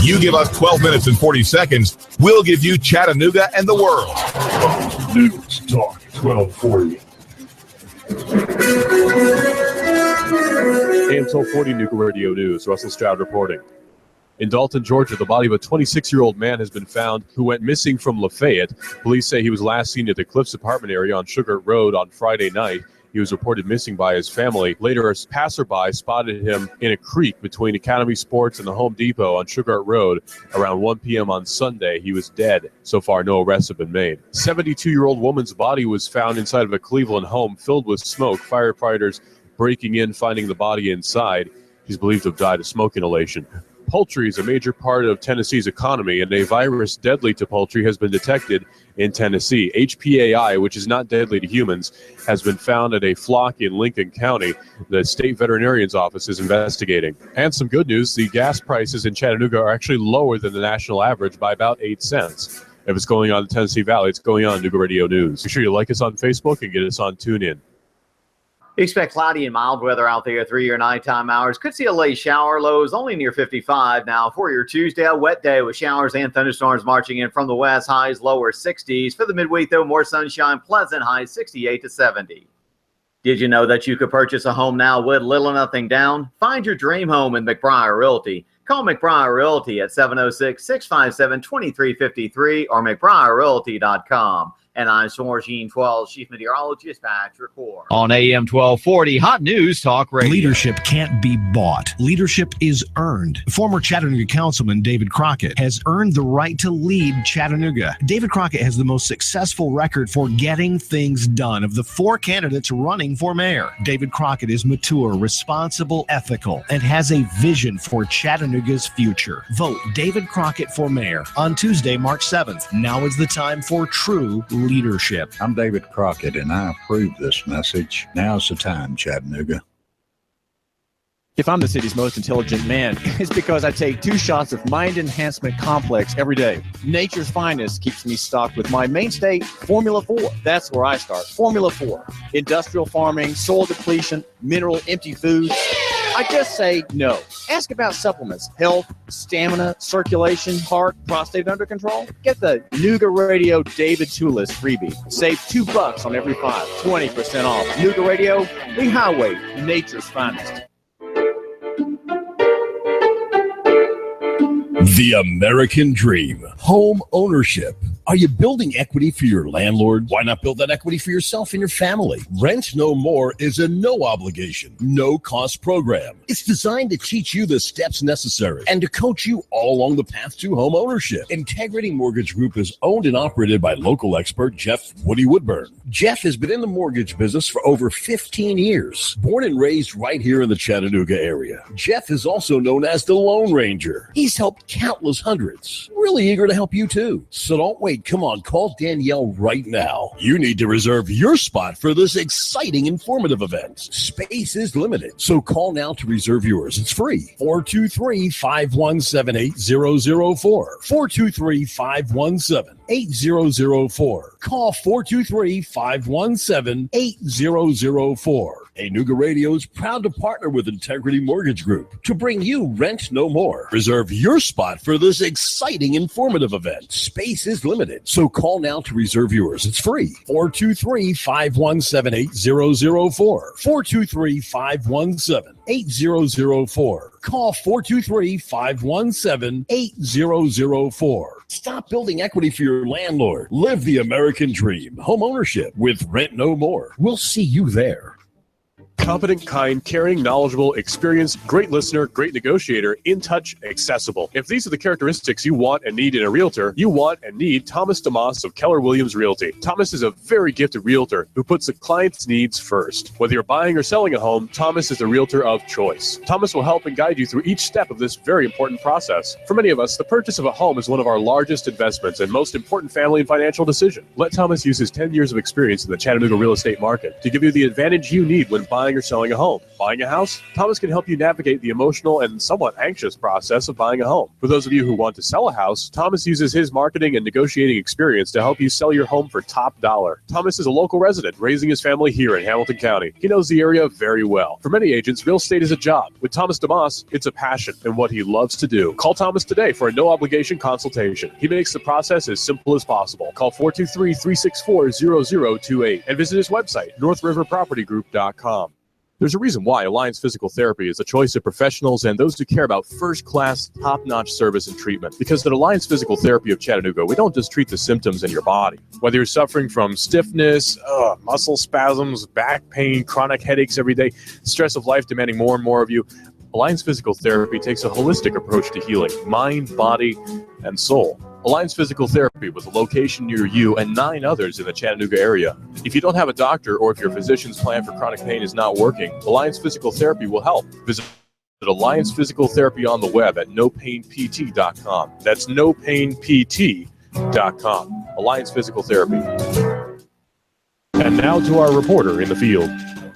You give us 12 minutes and 40 seconds, we'll give you Chattanooga and the world. News Talk 1240. AM 1240 Nooga Radio News. Russell Stroud reporting. In Dalton, Georgia, the body of a 26-year-old man has been found who went missing from Lafayette. Police say he was last seen at the Cliffs apartment area on Sugar Road on Friday night. He was reported missing by his family. Later, a passerby spotted him in a creek between Academy Sports and the Home Depot on Sugar Road around 1 p.m. on Sunday. He was dead. So far, no arrests have been made. 72-year-old woman's body was found inside of a Cleveland home filled with smoke. Firefighters breaking in, finding the body inside. He's believed to have died of smoke inhalation. Poultry is a major part of Tennessee's economy, and a virus deadly to poultry has been detected in Tennessee. HPAI, which is not deadly to humans, has been found at a flock in Lincoln County. The state veterinarian's office is investigating. And some good news, the gas prices in Chattanooga are actually lower than the national average by about 8 cents. If it's going on in the Tennessee Valley, it's going on Nooga Radio News. Make sure you like us on Facebook and get us on TuneIn. Expect cloudy and mild weather out there through your nighttime hours. Could see a late shower, lows only near 55. Now for your Tuesday, a wet day with showers and thunderstorms marching in from the west, highs lower 60s. For the midweek, though, more sunshine, pleasant highs 68 to 70. Did you know that you could purchase a home now with little or nothing down? Find your dream home in McBriar Realty. Call McBriar Realty at 706-657-2353 or McBriarRealty.com. And I'm Swargene 12, Chief Meteorologist, Patch Report. On AM 1240, Hot News Talk Radio. Leadership can't be bought. Leadership is earned. Former Chattanooga Councilman David Crockett has earned the right to lead Chattanooga. David Crockett has the most successful record for getting things done of the 4 candidates running for mayor. David Crockett is mature, responsible, ethical, and has a vision for Chattanooga's future. Vote David Crockett for mayor on Tuesday, March 7th. Now is the time for true leadership. I'm David Crockett, and I approve this message. Now's the time, Chattanooga. If I'm the city's most intelligent man, it's because I take 2 shots of Mind Enhancement Complex every day. Nature's Finest keeps me stocked with my mainstay, Formula 4. That's where I start. Formula 4. Industrial farming, soil depletion, mineral empty food. I just say no. Ask about supplements, health, stamina, circulation, heart, prostate under control. Get the Nooga Radio David Tulis freebie. Save $2 on every 5. 20% off. Nooga Radio, the highway, nature's finest. The American dream. Home ownership. Are you building equity for your landlord? Why not build that equity for yourself and your family? Rent No More is a no obligation, no cost program. It's designed to teach you the steps necessary and to coach you all along the path to home ownership. Integrity Mortgage Group is owned and operated by local expert Jeff Woody Woodburn. Jeff has been in the mortgage business for over 15 years. Born and raised right here in the Chattanooga area, Jeff is also known as the Lone Ranger. He's helped countless hundreds. Really eager to help you too. So don't wait Hey, come on, call Danielle right now. You need to reserve your spot for this exciting, informative event. Space is limited, so call now to reserve yours. It's free. 423-517-8004. 423-517-8004. Call 423-517-8004. Hey, Nooga Radio is proud to partner with Integrity Mortgage Group to bring you Rent No More. Reserve your spot for this exciting, informative event. Space is limited, so call now to reserve yours. It's free. 423-517-8004. 423-517-8004. Call 423-517-8004. Stop building equity for your landlord. Live the American dream. Home ownership with Rent No More. We'll see you there. Competent, kind, caring, knowledgeable, experienced, great listener, great negotiator, in touch, accessible. If these are the characteristics you want and need in a realtor, you want and need Thomas DeMoss of Keller Williams Realty. Thomas is a very gifted realtor who puts the client's needs first. Whether you're buying or selling a home, Thomas is the realtor of choice. Thomas will help and guide you through each step of this very important process. For many of us, the purchase of a home is one of our largest investments and most important family and financial decision. Let Thomas use his 10 years of experience in the Chattanooga real estate market to give you the advantage you need when buying or selling a home. Buying a house? Thomas can help you navigate the emotional and somewhat anxious process of buying a home. For those of you who want to sell a house, Thomas uses his marketing and negotiating experience to help you sell your home for top dollar. Thomas is a local resident, raising his family here in Hamilton County. He knows the area very well. For many agents, real estate is a job. With Thomas DeMoss, it's a passion and what he loves to do. Call Thomas today for a no-obligation consultation. He makes the process as simple as possible. Call 423-364-0028 and visit his website, northriverpropertygroup.com. There's a reason why Alliance Physical Therapy is a choice of professionals and those who care about first-class, top-notch service and treatment. Because at Alliance Physical Therapy of Chattanooga, we don't just treat the symptoms in your body. Whether you're suffering from stiffness, muscle spasms, back pain, chronic headaches every day, stress of life demanding more and more of you, Alliance Physical Therapy takes a holistic approach to healing mind, body, and soul. Alliance Physical Therapy with a location near you and 9 others in the Chattanooga area. If you don't have a doctor or if your physician's plan for chronic pain is not working, Alliance Physical Therapy will help. Visit Alliance Physical Therapy on the web at nopainpt.com. That's nopainpt.com. Alliance Physical Therapy. And now to our reporter in the field.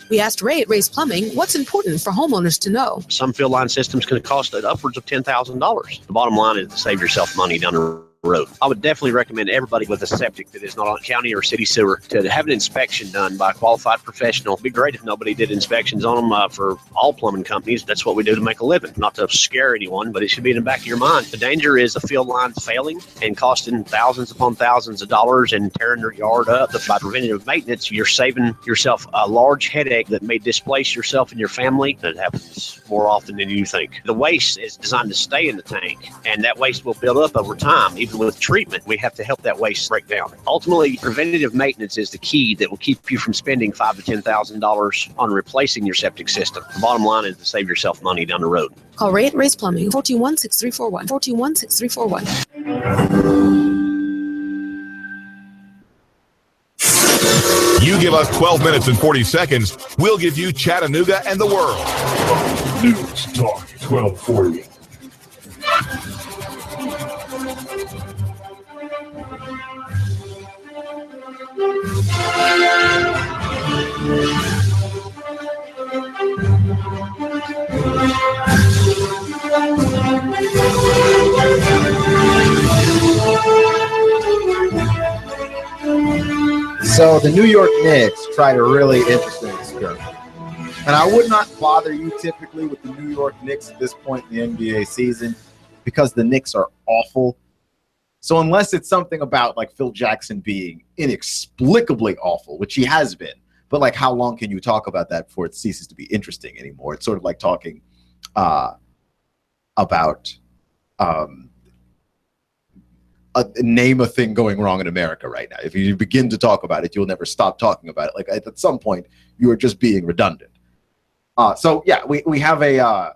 We asked Ray at Ray's Plumbing what's important for homeowners to know. Some field line systems can cost upwards of $10,000. The bottom line is to save yourself money down the road. I would definitely recommend everybody with a septic that is not on county or city sewer to have an inspection done by a qualified professional. It'd be great if nobody did inspections on them for all plumbing companies. That's what we do to make a living. Not to scare anyone, but it should be in the back of your mind. The danger is the field lines failing and costing thousands upon thousands of dollars and tearing your yard up. By preventative maintenance, you're saving yourself a large headache that may displace yourself and your family. That happens more often than you think. The waste is designed to stay in the tank, and that waste will build up over time. Even with treatment, we have to help that waste break down. Ultimately, preventative maintenance is the key that will keep you from spending $5,000 to $10,000 on replacing your septic system. The bottom line is to save yourself money down the road. Call Ray at Ray's Plumbing, 421-6341, 421-6341. You give us 12 minutes and 40 seconds, we'll give you Chattanooga and the world. News Talk 1240. So the New York Knicks tried a really interesting experiment. And I would not bother you typically with the New York Knicks at this point in the NBA season because the Knicks are awful. So unless it's something about like Phil Jackson being inexplicably awful, which he has been, but like how long can you talk about that before it ceases to be interesting anymore? It's sort of like talking about name a thing going wrong in America right now. If you begin to talk about it, you'll never stop talking about it. Like at some point, you are just being redundant. So yeah, we have a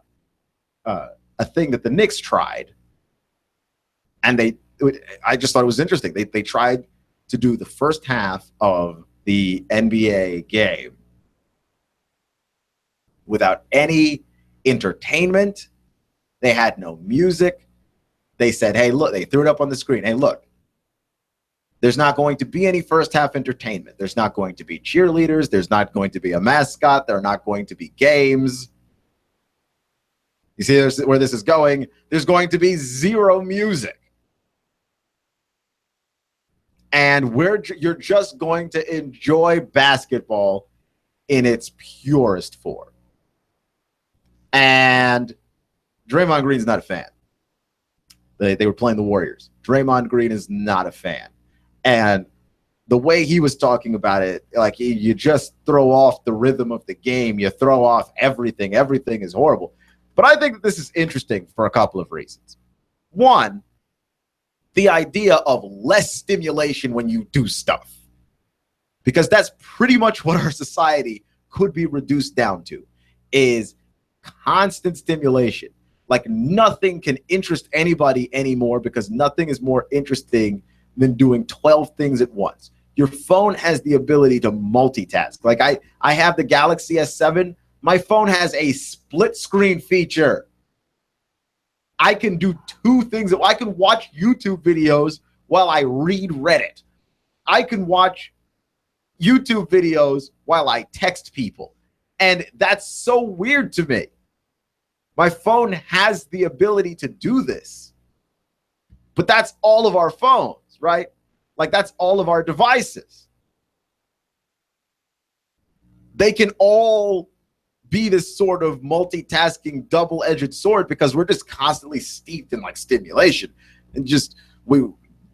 thing that the Knicks tried, and I just thought it was interesting. They tried to do the first half of the NBA game without any entertainment. They had no music. They said, hey, look, they threw it up on the screen. Hey, look, There's not going to be any first half entertainment. There's not going to be cheerleaders. There's not going to be a mascot. There are not going to be games. You see where this is going? There's going to be zero music. And you're just going to enjoy basketball in its purest form. And Draymond Green's not a fan. They were playing the Warriors. Draymond Green is not a fan. And the way he was talking about it, like you just throw off the rhythm of the game. You throw off everything. Everything is horrible. But I think that this is interesting for a couple of reasons. One, the idea of less stimulation when you do stuff. Because that's pretty much what our society could be reduced down to, is constant stimulation. Like nothing can interest anybody anymore because nothing is more interesting than doing 12 things at once. Your phone has the ability to multitask. Like I have the Galaxy S7. My phone has a split screen feature. I can do two things. I can watch YouTube videos while I read Reddit. I can watch YouTube videos while I text people. And that's so weird to me. My phone has the ability to do this. But that's all of our phones, right? Like that's all of our devices. They can all be this sort of multitasking double-edged sword because we're just constantly steeped in like stimulation. And just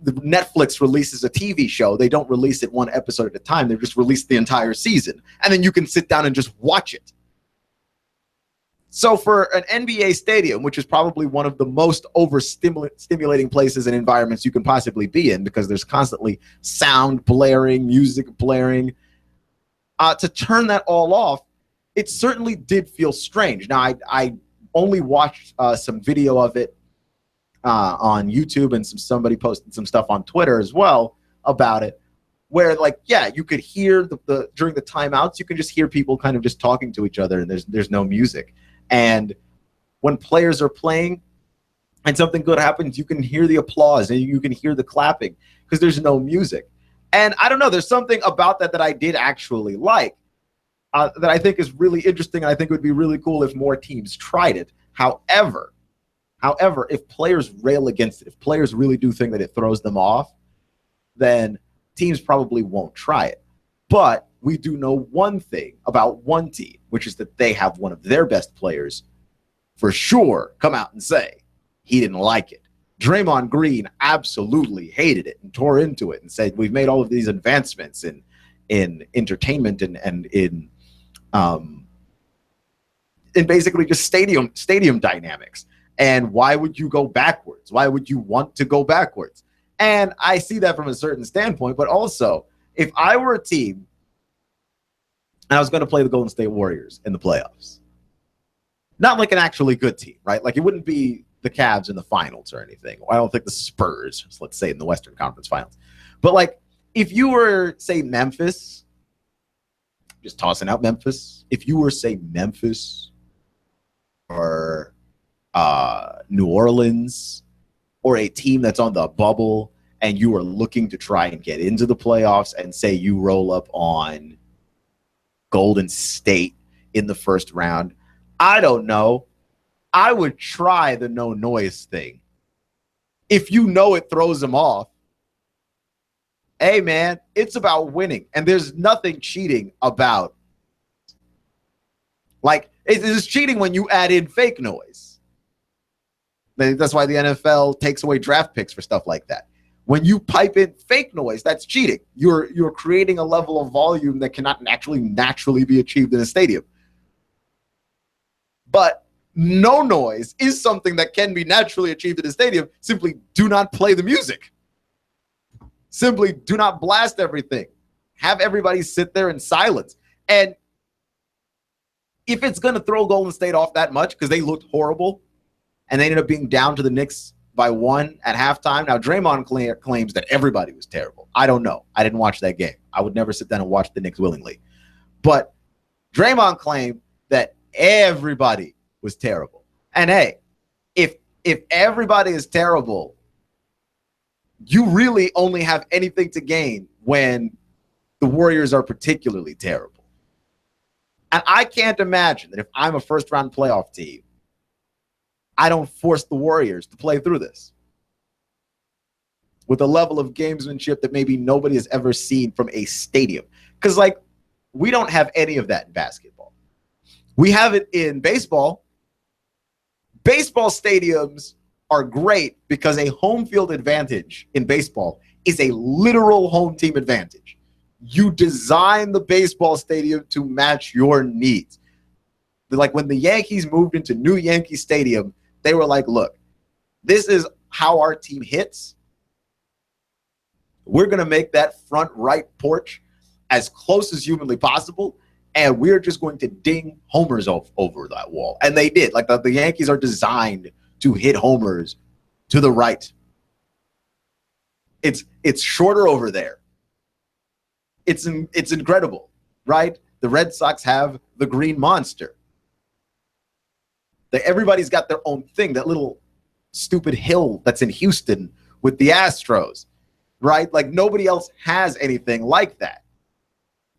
Netflix releases a TV show. They don't release it one episode at a time. They just release the entire season. And then you can sit down and just watch it. So for an NBA stadium, which is probably one of the most overstimulating places and environments you can possibly be in because there's constantly sound blaring, music blaring, to turn that all off, it certainly did feel strange. Now, I only watched some video of it on YouTube, and somebody posted some stuff on Twitter as well about it, where like, yeah, you could hear the during the timeouts, you can just hear people kind of just talking to each other, and there's no music. And when players are playing and something good happens, you can hear the applause and you can hear the clapping because there's no music. And I don't know, there's something about that I did actually like that I think is really interesting. And I think it would be really cool if more teams tried it. However, if players rail against it, if players really do think that it throws them off, then teams probably won't try it. But we do know one thing about one team, which is that they have one of their best players for sure come out and say he didn't like it. Draymond Green absolutely hated it and tore into it and said, we've made all of these advancements in entertainment and in basically just stadium dynamics. And why would you go backwards? Why would you want to go backwards? And I see that from a certain standpoint, but also if I were a team and I was going to play the Golden State Warriors in the playoffs, not like an actually good team, right? Like it wouldn't be the Cavs in the finals or anything. I don't think the Spurs, let's say in the Western Conference Finals. But like if you were, say, Memphis, just tossing out Memphis. If you were, say, Memphis or New Orleans or a team that's on the bubble and you are looking to try and get into the playoffs and say you roll up on Golden State in the first round, I don't know. I would try the no noise thing. If you know it throws them off, hey, man, it's about winning. And there's nothing cheating about. Like, it is cheating when you add in fake noise. That's why the NFL takes away draft picks for stuff like that. When you pipe in fake noise, that's cheating. You're creating a level of volume that cannot naturally be achieved in a stadium. But no noise is something that can be naturally achieved in a stadium. Simply do not play the music. Simply do not blast everything. Have everybody sit there in silence. And if it's going to throw Golden State off that much because they looked horrible and they ended up being down to the Knicks by 1 at halftime. Now, Draymond claims that everybody was terrible. I don't know. I didn't watch that game. I would never sit down and watch the Knicks willingly. But Draymond claimed that everybody was terrible. And hey, if everybody is terrible, you really only have anything to gain when the Warriors are particularly terrible. And I can't imagine that if I'm a first-round playoff team, I don't force the Warriors to play through this with a level of gamesmanship that maybe nobody has ever seen from a stadium. Because, like, we don't have any of that in basketball. We have it in baseball. Baseball stadiums are great because a home field advantage in baseball is a literal home team advantage. You design the baseball stadium to match your needs. Like when the Yankees moved into new Yankee Stadium, they were like, look, this is how our team hits. We're going to make that front right porch as close as humanly possible, and we're just going to ding homers over that wall. And they did. Like the Yankees are designed to hit homers to the right. It's shorter over there. It's incredible, right? The Red Sox have the Green Monster. Everybody's got their own thing, that little stupid hill that's in Houston with the Astros, right? Like nobody else has anything like that.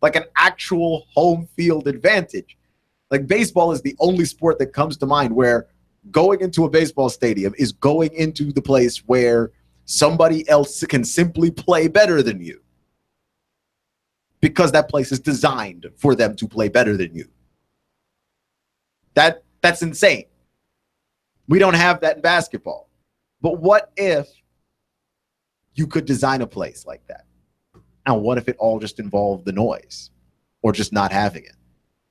Like an actual home field advantage. Like baseball is the only sport that comes to mind where going into a baseball stadium is going into the place where somebody else can simply play better than you, because that place is designed for them to play better than you. That's insane. We don't have that in basketball. But what if you could design a place like that? And what if it all just involved the noise or just not having it?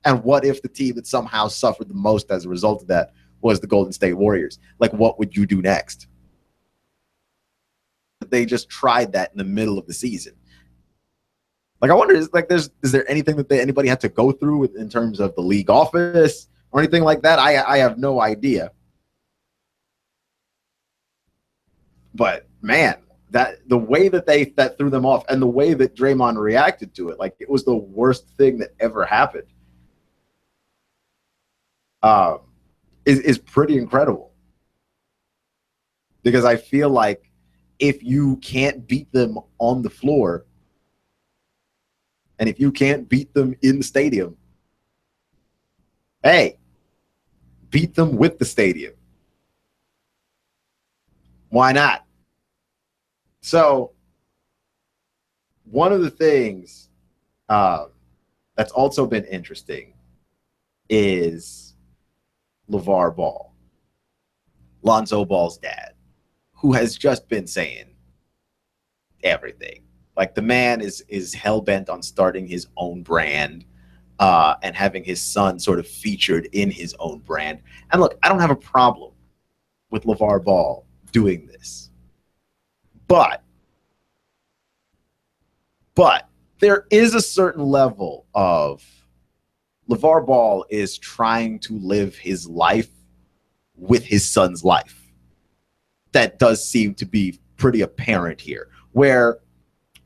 And what if the team that somehow suffered the most as a result of that was the Golden State Warriors? Like, what would you do next? They just tried that in the middle of the season. Like, I wonder, is there anything that anybody had to go through in terms of the league office or anything like that? I have no idea. But man, that the way that that threw them off and the way that Draymond reacted to it, like it was the worst thing that ever happened. Is pretty incredible. Because I feel like if you can't beat them on the floor, and if you can't beat them in the stadium, hey, beat them with the stadium. Why not? So, one of the things that's also been interesting is LeVar Ball, Lonzo Ball's dad, who has just been saying everything. Like the man is hell-bent on starting his own brand and having his son sort of featured in his own brand. And look, I don't have a problem with LeVar Ball doing this. But there is a certain level of LeVar Ball is trying to live his life with his son's life. That does seem to be pretty apparent here. Where,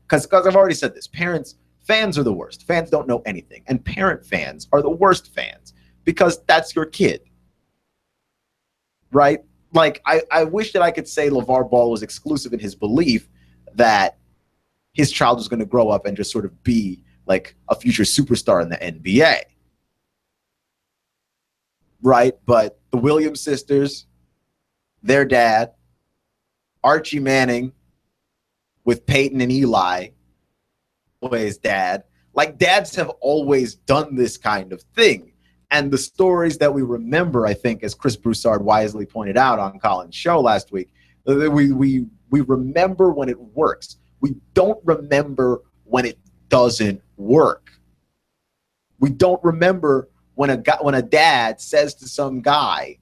because I've already said this, fans are the worst. Fans don't know anything. And parent fans are the worst fans because that's your kid. Right? Like, I wish that I could say LeVar Ball was exclusive in his belief that his child was going to grow up and just sort of be like a future superstar in the NBA. Right? But the Williams sisters, their dad, Archie Manning with Peyton and Eli, his dad, like dads have always done this kind of thing. And the stories that we remember, I think, as Chris Broussard wisely pointed out on Colin's show last week, we remember when it works. We don't remember when it doesn't work. We don't remember when a dad says to some guy,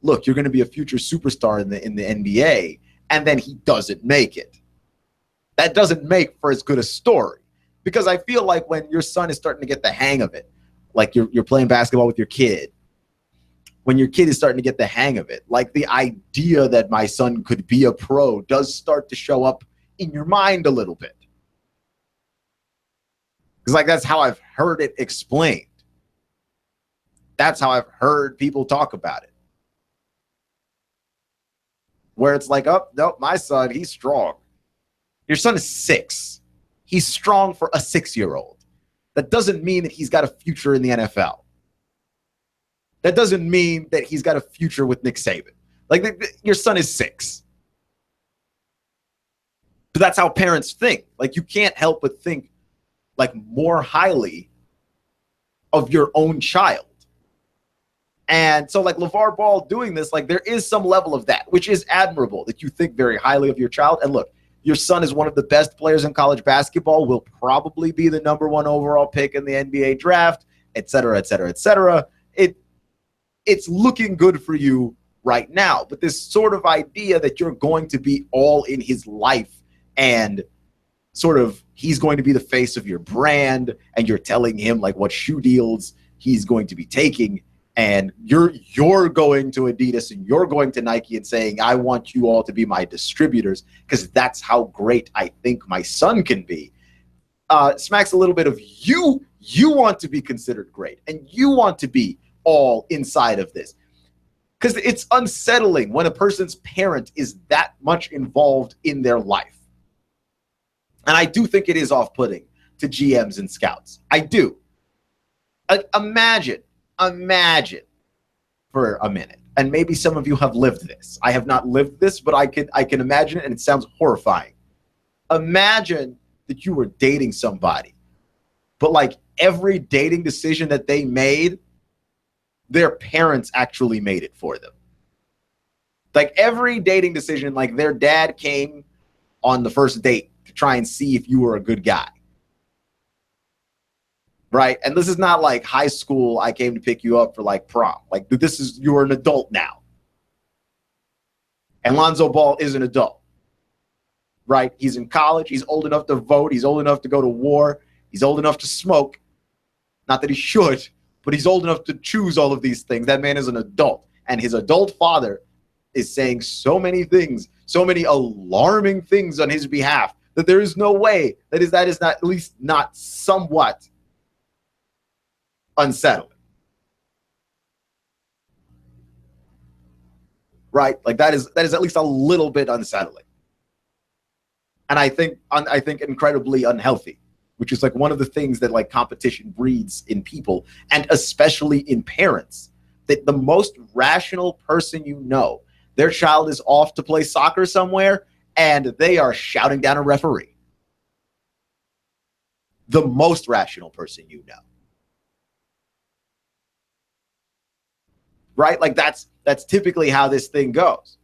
look, you're going to be a future superstar in the NBA, and then he doesn't make it. That doesn't make for as good a story. Because I feel like when your son is starting to get the hang of it, like you're playing basketball with your kid, when your kid is starting to get the hang of it, like the idea that my son could be a pro does start to show up in your mind a little bit. Because like that's how I've heard it explained. That's how I've heard people talk about it. where it's like, oh, no, my son, he's strong. Your son is 6. He's strong for a 6-year-old. That doesn't mean that he's got a future in the NFL. That doesn't mean that he's got a future with Nick Saban. Like, your son is 6. But that's how parents think. Like, you can't help but think, like, more highly of your own child. And so, like, LeVar Ball doing this, like, there is some level of that, which is admirable, that you think very highly of your child. And look, your son is one of the best players in college basketball, will probably be the number 1 overall pick in the NBA draft, et cetera, et cetera, et cetera. It's looking good for you right now. But this sort of idea that you're going to be all in his life and sort of he's going to be the face of your brand and you're telling him like what shoe deals he's going to be taking, and you're going to Adidas and you're going to Nike and saying, I want you all to be my distributors because that's how great I think my son can be. Smacks a little bit of you want to be considered great and you want to be all inside of this. Because it's unsettling when a person's parent is that much involved in their life. And I do think it is off-putting to GMs and scouts. I do. Imagine for a minute, and maybe some of you have lived this. I have not lived this, but I can imagine it, and it sounds horrifying. Imagine that you were dating somebody, but like every dating decision that they made, their parents actually made it for them. Like every dating decision, like their dad came on the first date to try and see if you were a good guy. Right? And this is not like high school, I came to pick you up for like prom. Like this is, you're an adult now. And Lonzo Ball is an adult. Right? He's in college. He's old enough to vote. He's old enough to go to war. He's old enough to smoke. Not that he should, but he's old enough to choose all of these things. That man is an adult. And his adult father is saying so many things, so many alarming things on his behalf, that there is no way that is not, at least not somewhat unsettling. Right? Like that is at least a little bit unsettling. And I think incredibly unhealthy, which is like one of the things that like competition breeds in people, and especially in parents, that the most rational person you know, their child is off to play soccer somewhere and they are shouting down a referee. The most rational person you know. Right? Like that's typically how this thing goes.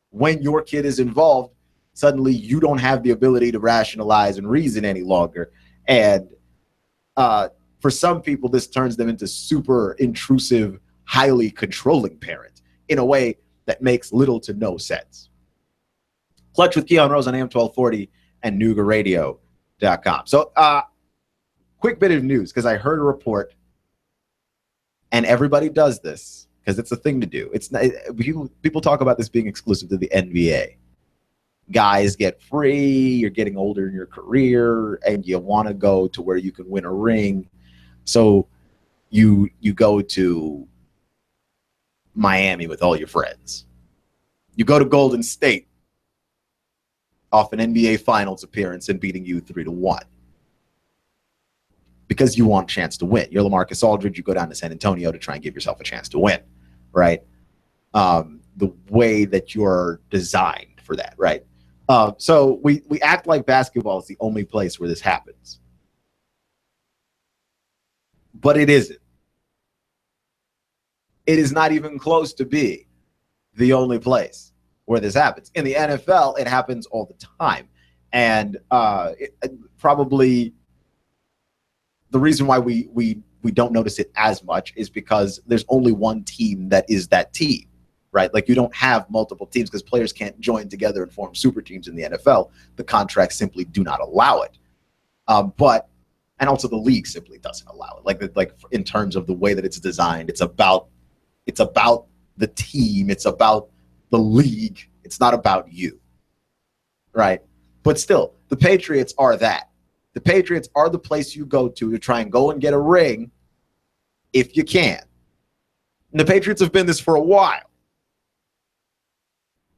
When your kid is involved, suddenly you don't have the ability to rationalize and reason any longer. And for some people, this turns them into super intrusive, highly controlling parents in a way that makes little to no sense. Clutch with Keon Rose on AM 1240 and Noogaradio.com. So quick bit of news, because I heard a report, and everybody does this because it's a thing to do. It's not, people talk about this being exclusive to the NBA. Guys get free, you're getting older in your career, and you want to go to where you can win a ring. So you go to Miami with all your friends. You go to Golden State off an NBA Finals appearance and beating you 3-1. Because you want a chance to win. You're LaMarcus Aldridge, you go down to San Antonio to try and give yourself a chance to win. Right? The way that you're designed for that, right? So we act like basketball is the only place where this happens. But it isn't. It is not even close to being the only place where this happens. In the NFL, it happens all the time. And probably the reason why we don't notice it as much is because there's only one team that is that team. Right? Like you don't have multiple teams because players can't join together and form super teams in the NFL. The contracts simply do not allow it. And also the league simply doesn't allow it. Like in terms of the way that it's designed, it's about the team. It's about the league. It's not about you. Right? But still, the Patriots are that. The Patriots are the place you go to try and go and get a ring if you can. And the Patriots have been this for a while.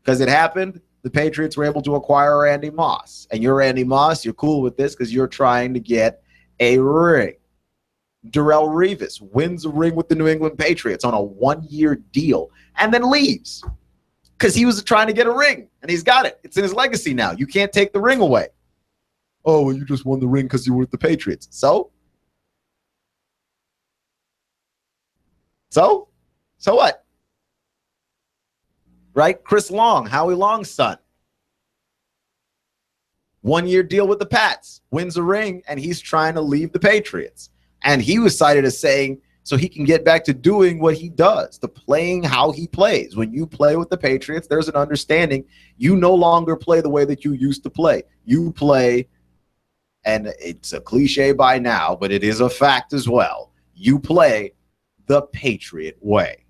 because it happened. The Patriots were able to acquire Randy Moss. And you're Randy Moss. You're cool with this because you're trying to get a ring. Darrelle Revis wins a ring with the New England Patriots on a 1-year deal and then leaves because he was trying to get a ring, and he's got it. It's in his legacy now. You can't take the ring away. Oh, well, you just won the ring because you were with the Patriots. So what? Right? Chris Long, Howie Long's son. 1-year deal with the Pats, wins a ring, and he's trying to leave the Patriots. And he was cited as saying, so he can get back to doing what he does, to playing how he plays. When you play with the Patriots, there's an understanding you no longer play the way that you used to play. You play, and it's a cliche by now, but it is a fact as well. You play the Patriot way.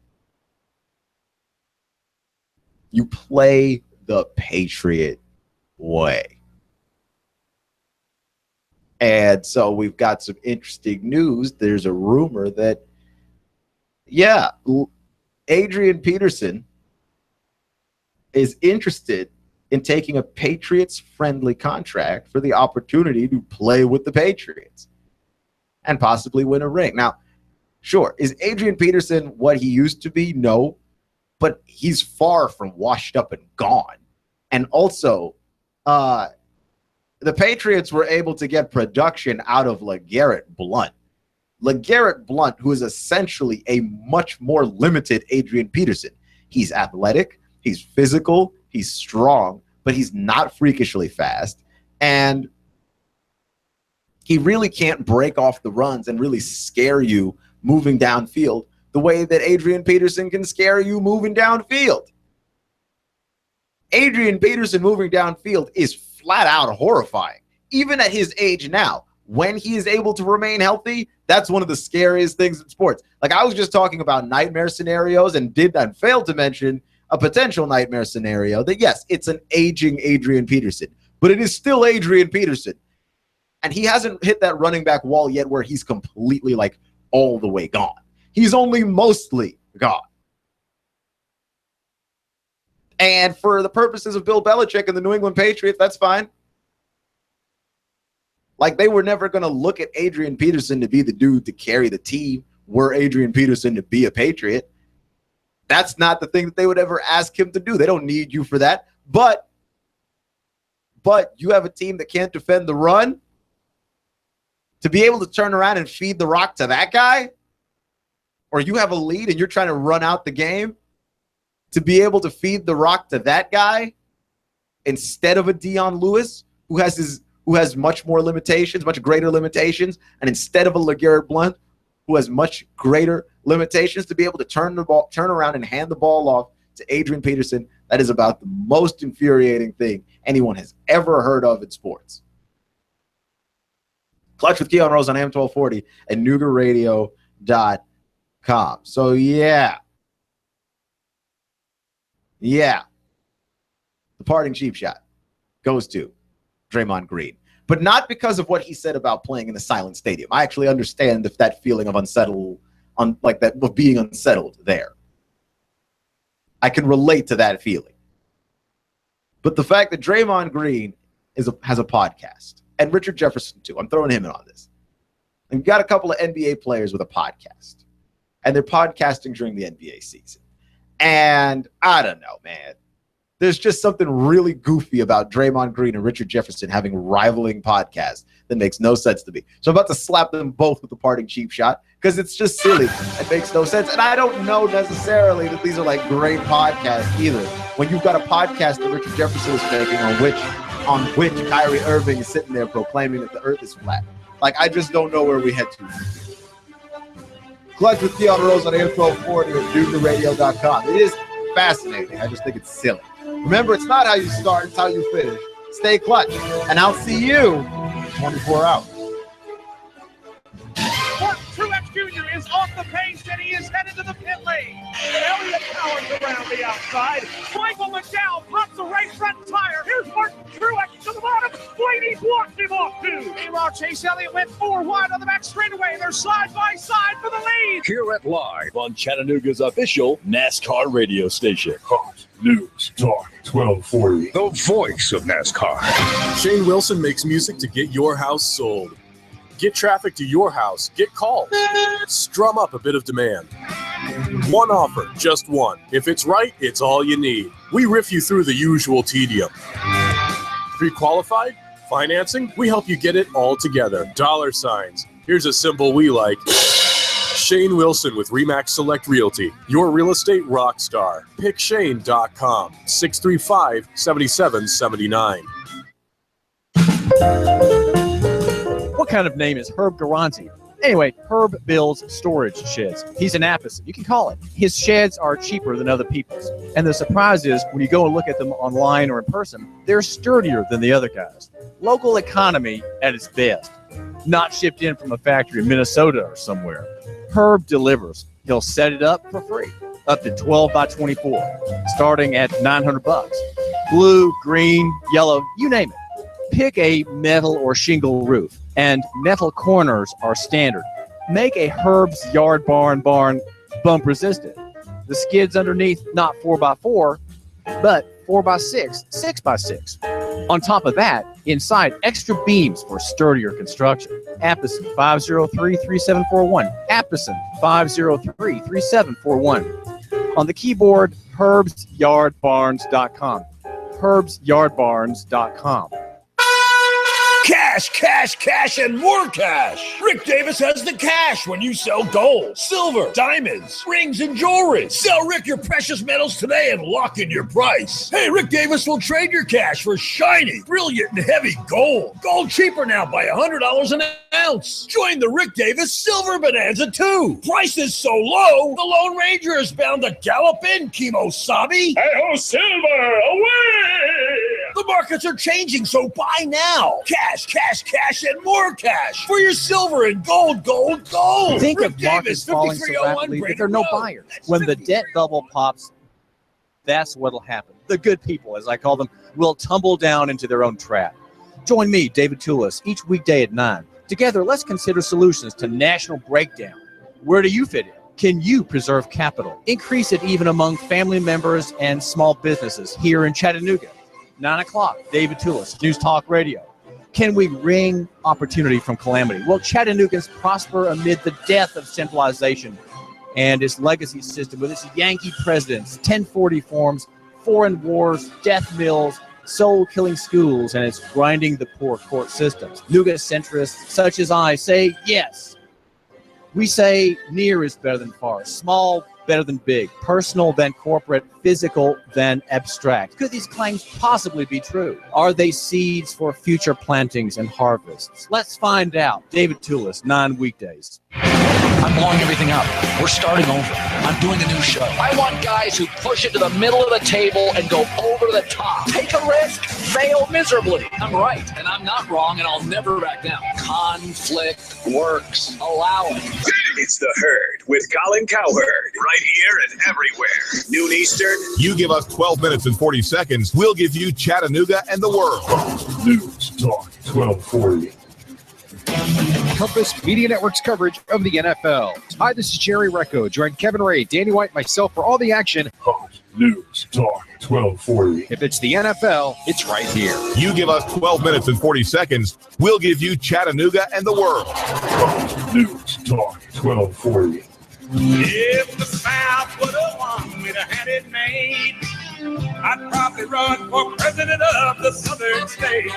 You play the Patriot way. And so we've got some interesting news. There's a rumor that, Adrian Peterson is interested in taking a Patriots-friendly contract for the opportunity to play with the Patriots and possibly win a ring. Now, sure, is Adrian Peterson what he used to be? No, but he's far from washed up and gone. And also, the Patriots were able to get production out of LeGarrette Blount. LeGarrette Blount, who is essentially a much more limited Adrian Peterson. He's athletic, he's physical, he's strong, but he's not freakishly fast. And he really can't break off the runs and really scare you moving downfield the way that Adrian Peterson can scare you moving downfield. Adrian Peterson moving downfield is flat out horrifying. Even at his age now, when he is able to remain healthy, that's one of the scariest things in sports. Like, I was just talking about nightmare scenarios and failed to mention a potential nightmare scenario that, yes, it's an aging Adrian Peterson, but it is still Adrian Peterson. And he hasn't hit that running back wall yet where he's completely, like, all the way gone. He's only mostly gone. And for the purposes of Bill Belichick and the New England Patriots, that's fine. Like, they were never going to look at Adrian Peterson to be the dude to carry the team, were Adrian Peterson to be a Patriot. That's not the thing that they would ever ask him to do. They don't need you for that. But you have a team that can't defend the run. To be able to turn around and feed the rock to that guy, or you have a lead and you're trying to run out the game, to be able to feed the rock to that guy instead of a Dion Lewis who has much more limitations, much greater limitations, and instead of a LeGarrette Blount who has much greater limitations, to be able to turn around and hand the ball off to Adrian Peterson, that is about the most infuriating thing anyone has ever heard of in sports. Clutch with Keon Rose on AM 1240 and NoogaRadio.com. So, yeah. The parting cheap shot goes to Draymond Green. But not because of what he said about playing in the silent stadium. I actually understand if that feeling of of being unsettled there. I can relate to that feeling. But the fact that Draymond Green has a podcast, and Richard Jefferson too, I'm throwing him in on this. And we've got a couple of NBA players with a podcast, and they're podcasting during the NBA season. And I don't know, man. There's just something really goofy about Draymond Green and Richard Jefferson having rivaling podcasts that makes no sense to me. So I'm about to slap them both with the parting cheap shot because it's just silly. It makes no sense. And I don't know necessarily that these are like great podcasts either. When you've got a podcast that Richard Jefferson is making on which Kyrie Irving is sitting there proclaiming that the earth is flat. Like, I just don't know where we head to. Clutch with Keon Rose on AM 1240 or NoogaRadio.com. It is fascinating. I just think it's silly. Remember, it's not how you start, it's how you finish. Stay clutch, and I'll see you in 24 hours. Truex Jr. is off the pace, and he is headed to the pit lane. Elliott powers around the outside. Michael McDowell pops the right front tire. Here's Martin Truex to the bottom. Blaney walked him off too. Meanwhile, Chase Elliott went 4 wide on the back straightaway. They're side by side for the lead. Hear it live on Chattanooga's official NASCAR radio station. Fox News Talk 1240. The voice of NASCAR. Shane Wilson makes music to get your house sold. Get traffic to your house. Get calls. Strum up a bit of demand. One offer, just one. If it's right, it's all you need. We riff you through the usual tedium. Pre-qualified? Financing? We help you get it all together. $. Here's a symbol we like. Shane Wilson with RE/MAX Select Realty. Your real estate rock star. PickShane.com. 635-7779. What kind of name is Herb Garanti? Anyway, Herb builds storage sheds. He's an Apison. You can call it. His sheds are cheaper than other people's. And the surprise is, when you go and look at them online or in person, they're sturdier than the other guys. Local economy at its best. Not shipped in from a factory in Minnesota or somewhere. Herb delivers. He'll set it up for free. Up to 12 by 24. Starting at $900. Blue, green, yellow, you name it. Pick a metal or shingle roof, and metal corners are standard. Make a Herb's Yard Barn bump resistant. The skids underneath, not 4x4, but 4x6, 6x6. On top of that, inside, extra beams for sturdier construction. Apison 503-3741. Apison 503-3741. On the keyboard, herbsyardbarns.com. herbsyardbarns.com. Cash, cash, cash, and more cash. Rick Davis has the cash when you sell gold, silver, diamonds, rings, and jewelry. Sell Rick your precious metals today and lock in your price. Hey, Rick Davis will trade your cash for shiny, brilliant, and heavy gold. Gold cheaper now by $100 an ounce. Join the Rick Davis Silver Bonanza too. Prices so low, the Lone Ranger is bound to gallop in, Kimosabe. Hey-ho, silver, away! The markets are changing, so buy now. Cash, cash, cash, and more cash for your silver and gold, gold, gold. Think Rick of markets Davis, falling so 5301 rapidly that Brady there are no Road. buyers. When the debt bubble pops, that's what'll happen. The good people, as I call them, will tumble down into their own trap. Join me, David Tulis, each weekday at 9. Together, let's consider solutions to national breakdown. Where do you fit in? Can you preserve capital? Increase it even among family members and small businesses here in Chattanooga. 9 o'clock, David Tulis, News Talk Radio. Can we wring opportunity from calamity? Will Chattanoogans prosper amid the death of centralization and its legacy system with its Yankee presidents, 1040 forms, foreign wars, death mills, soul-killing schools, and its grinding the poor court systems? Nooga centrists such as I say yes. We say near is better than far, small better than big, personal than corporate, physical than abstract. Could these claims possibly be true? Are they seeds for future plantings and harvests? Let's find out. David Tulis, 9 weekdays. I'm blowing everything up. We're starting over. I'm doing a new show. I want guys who push it to the middle of the table and go over the top. Take a risk, fail miserably. I'm right, and I'm not wrong, and I'll never back down. Conflict works. Allow it. It's The Herd with Colin Cowherd. Right here and everywhere. Noon Eastern. You give us 12 minutes and 40 seconds, we'll give you Chattanooga and the world. News Talk 1240. Compass Media Network's coverage of the NFL. Hi, this is Jerry Recco. Join Kevin Ray, Danny White, and myself for all the action. News Talk 1240. If it's the NFL, it's right here. You give us 12 minutes and 40 seconds, we'll give you Chattanooga and the world. News Talk 1240. If the South would have wanted me to have it made, I'd probably run for president of the Southern states.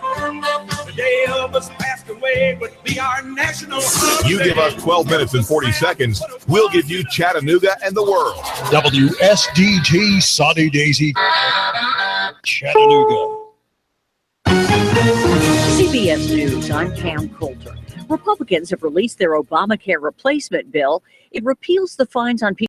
The day Elvis passed away would be our national holiday. You give us 12 minutes and 40 seconds, we'll give you Chattanooga and the world. WSDT Sunny Daisy, Chattanooga. CBS News, I'm Pam Coulter. Republicans have released their Obamacare replacement bill. It repeals the fines on people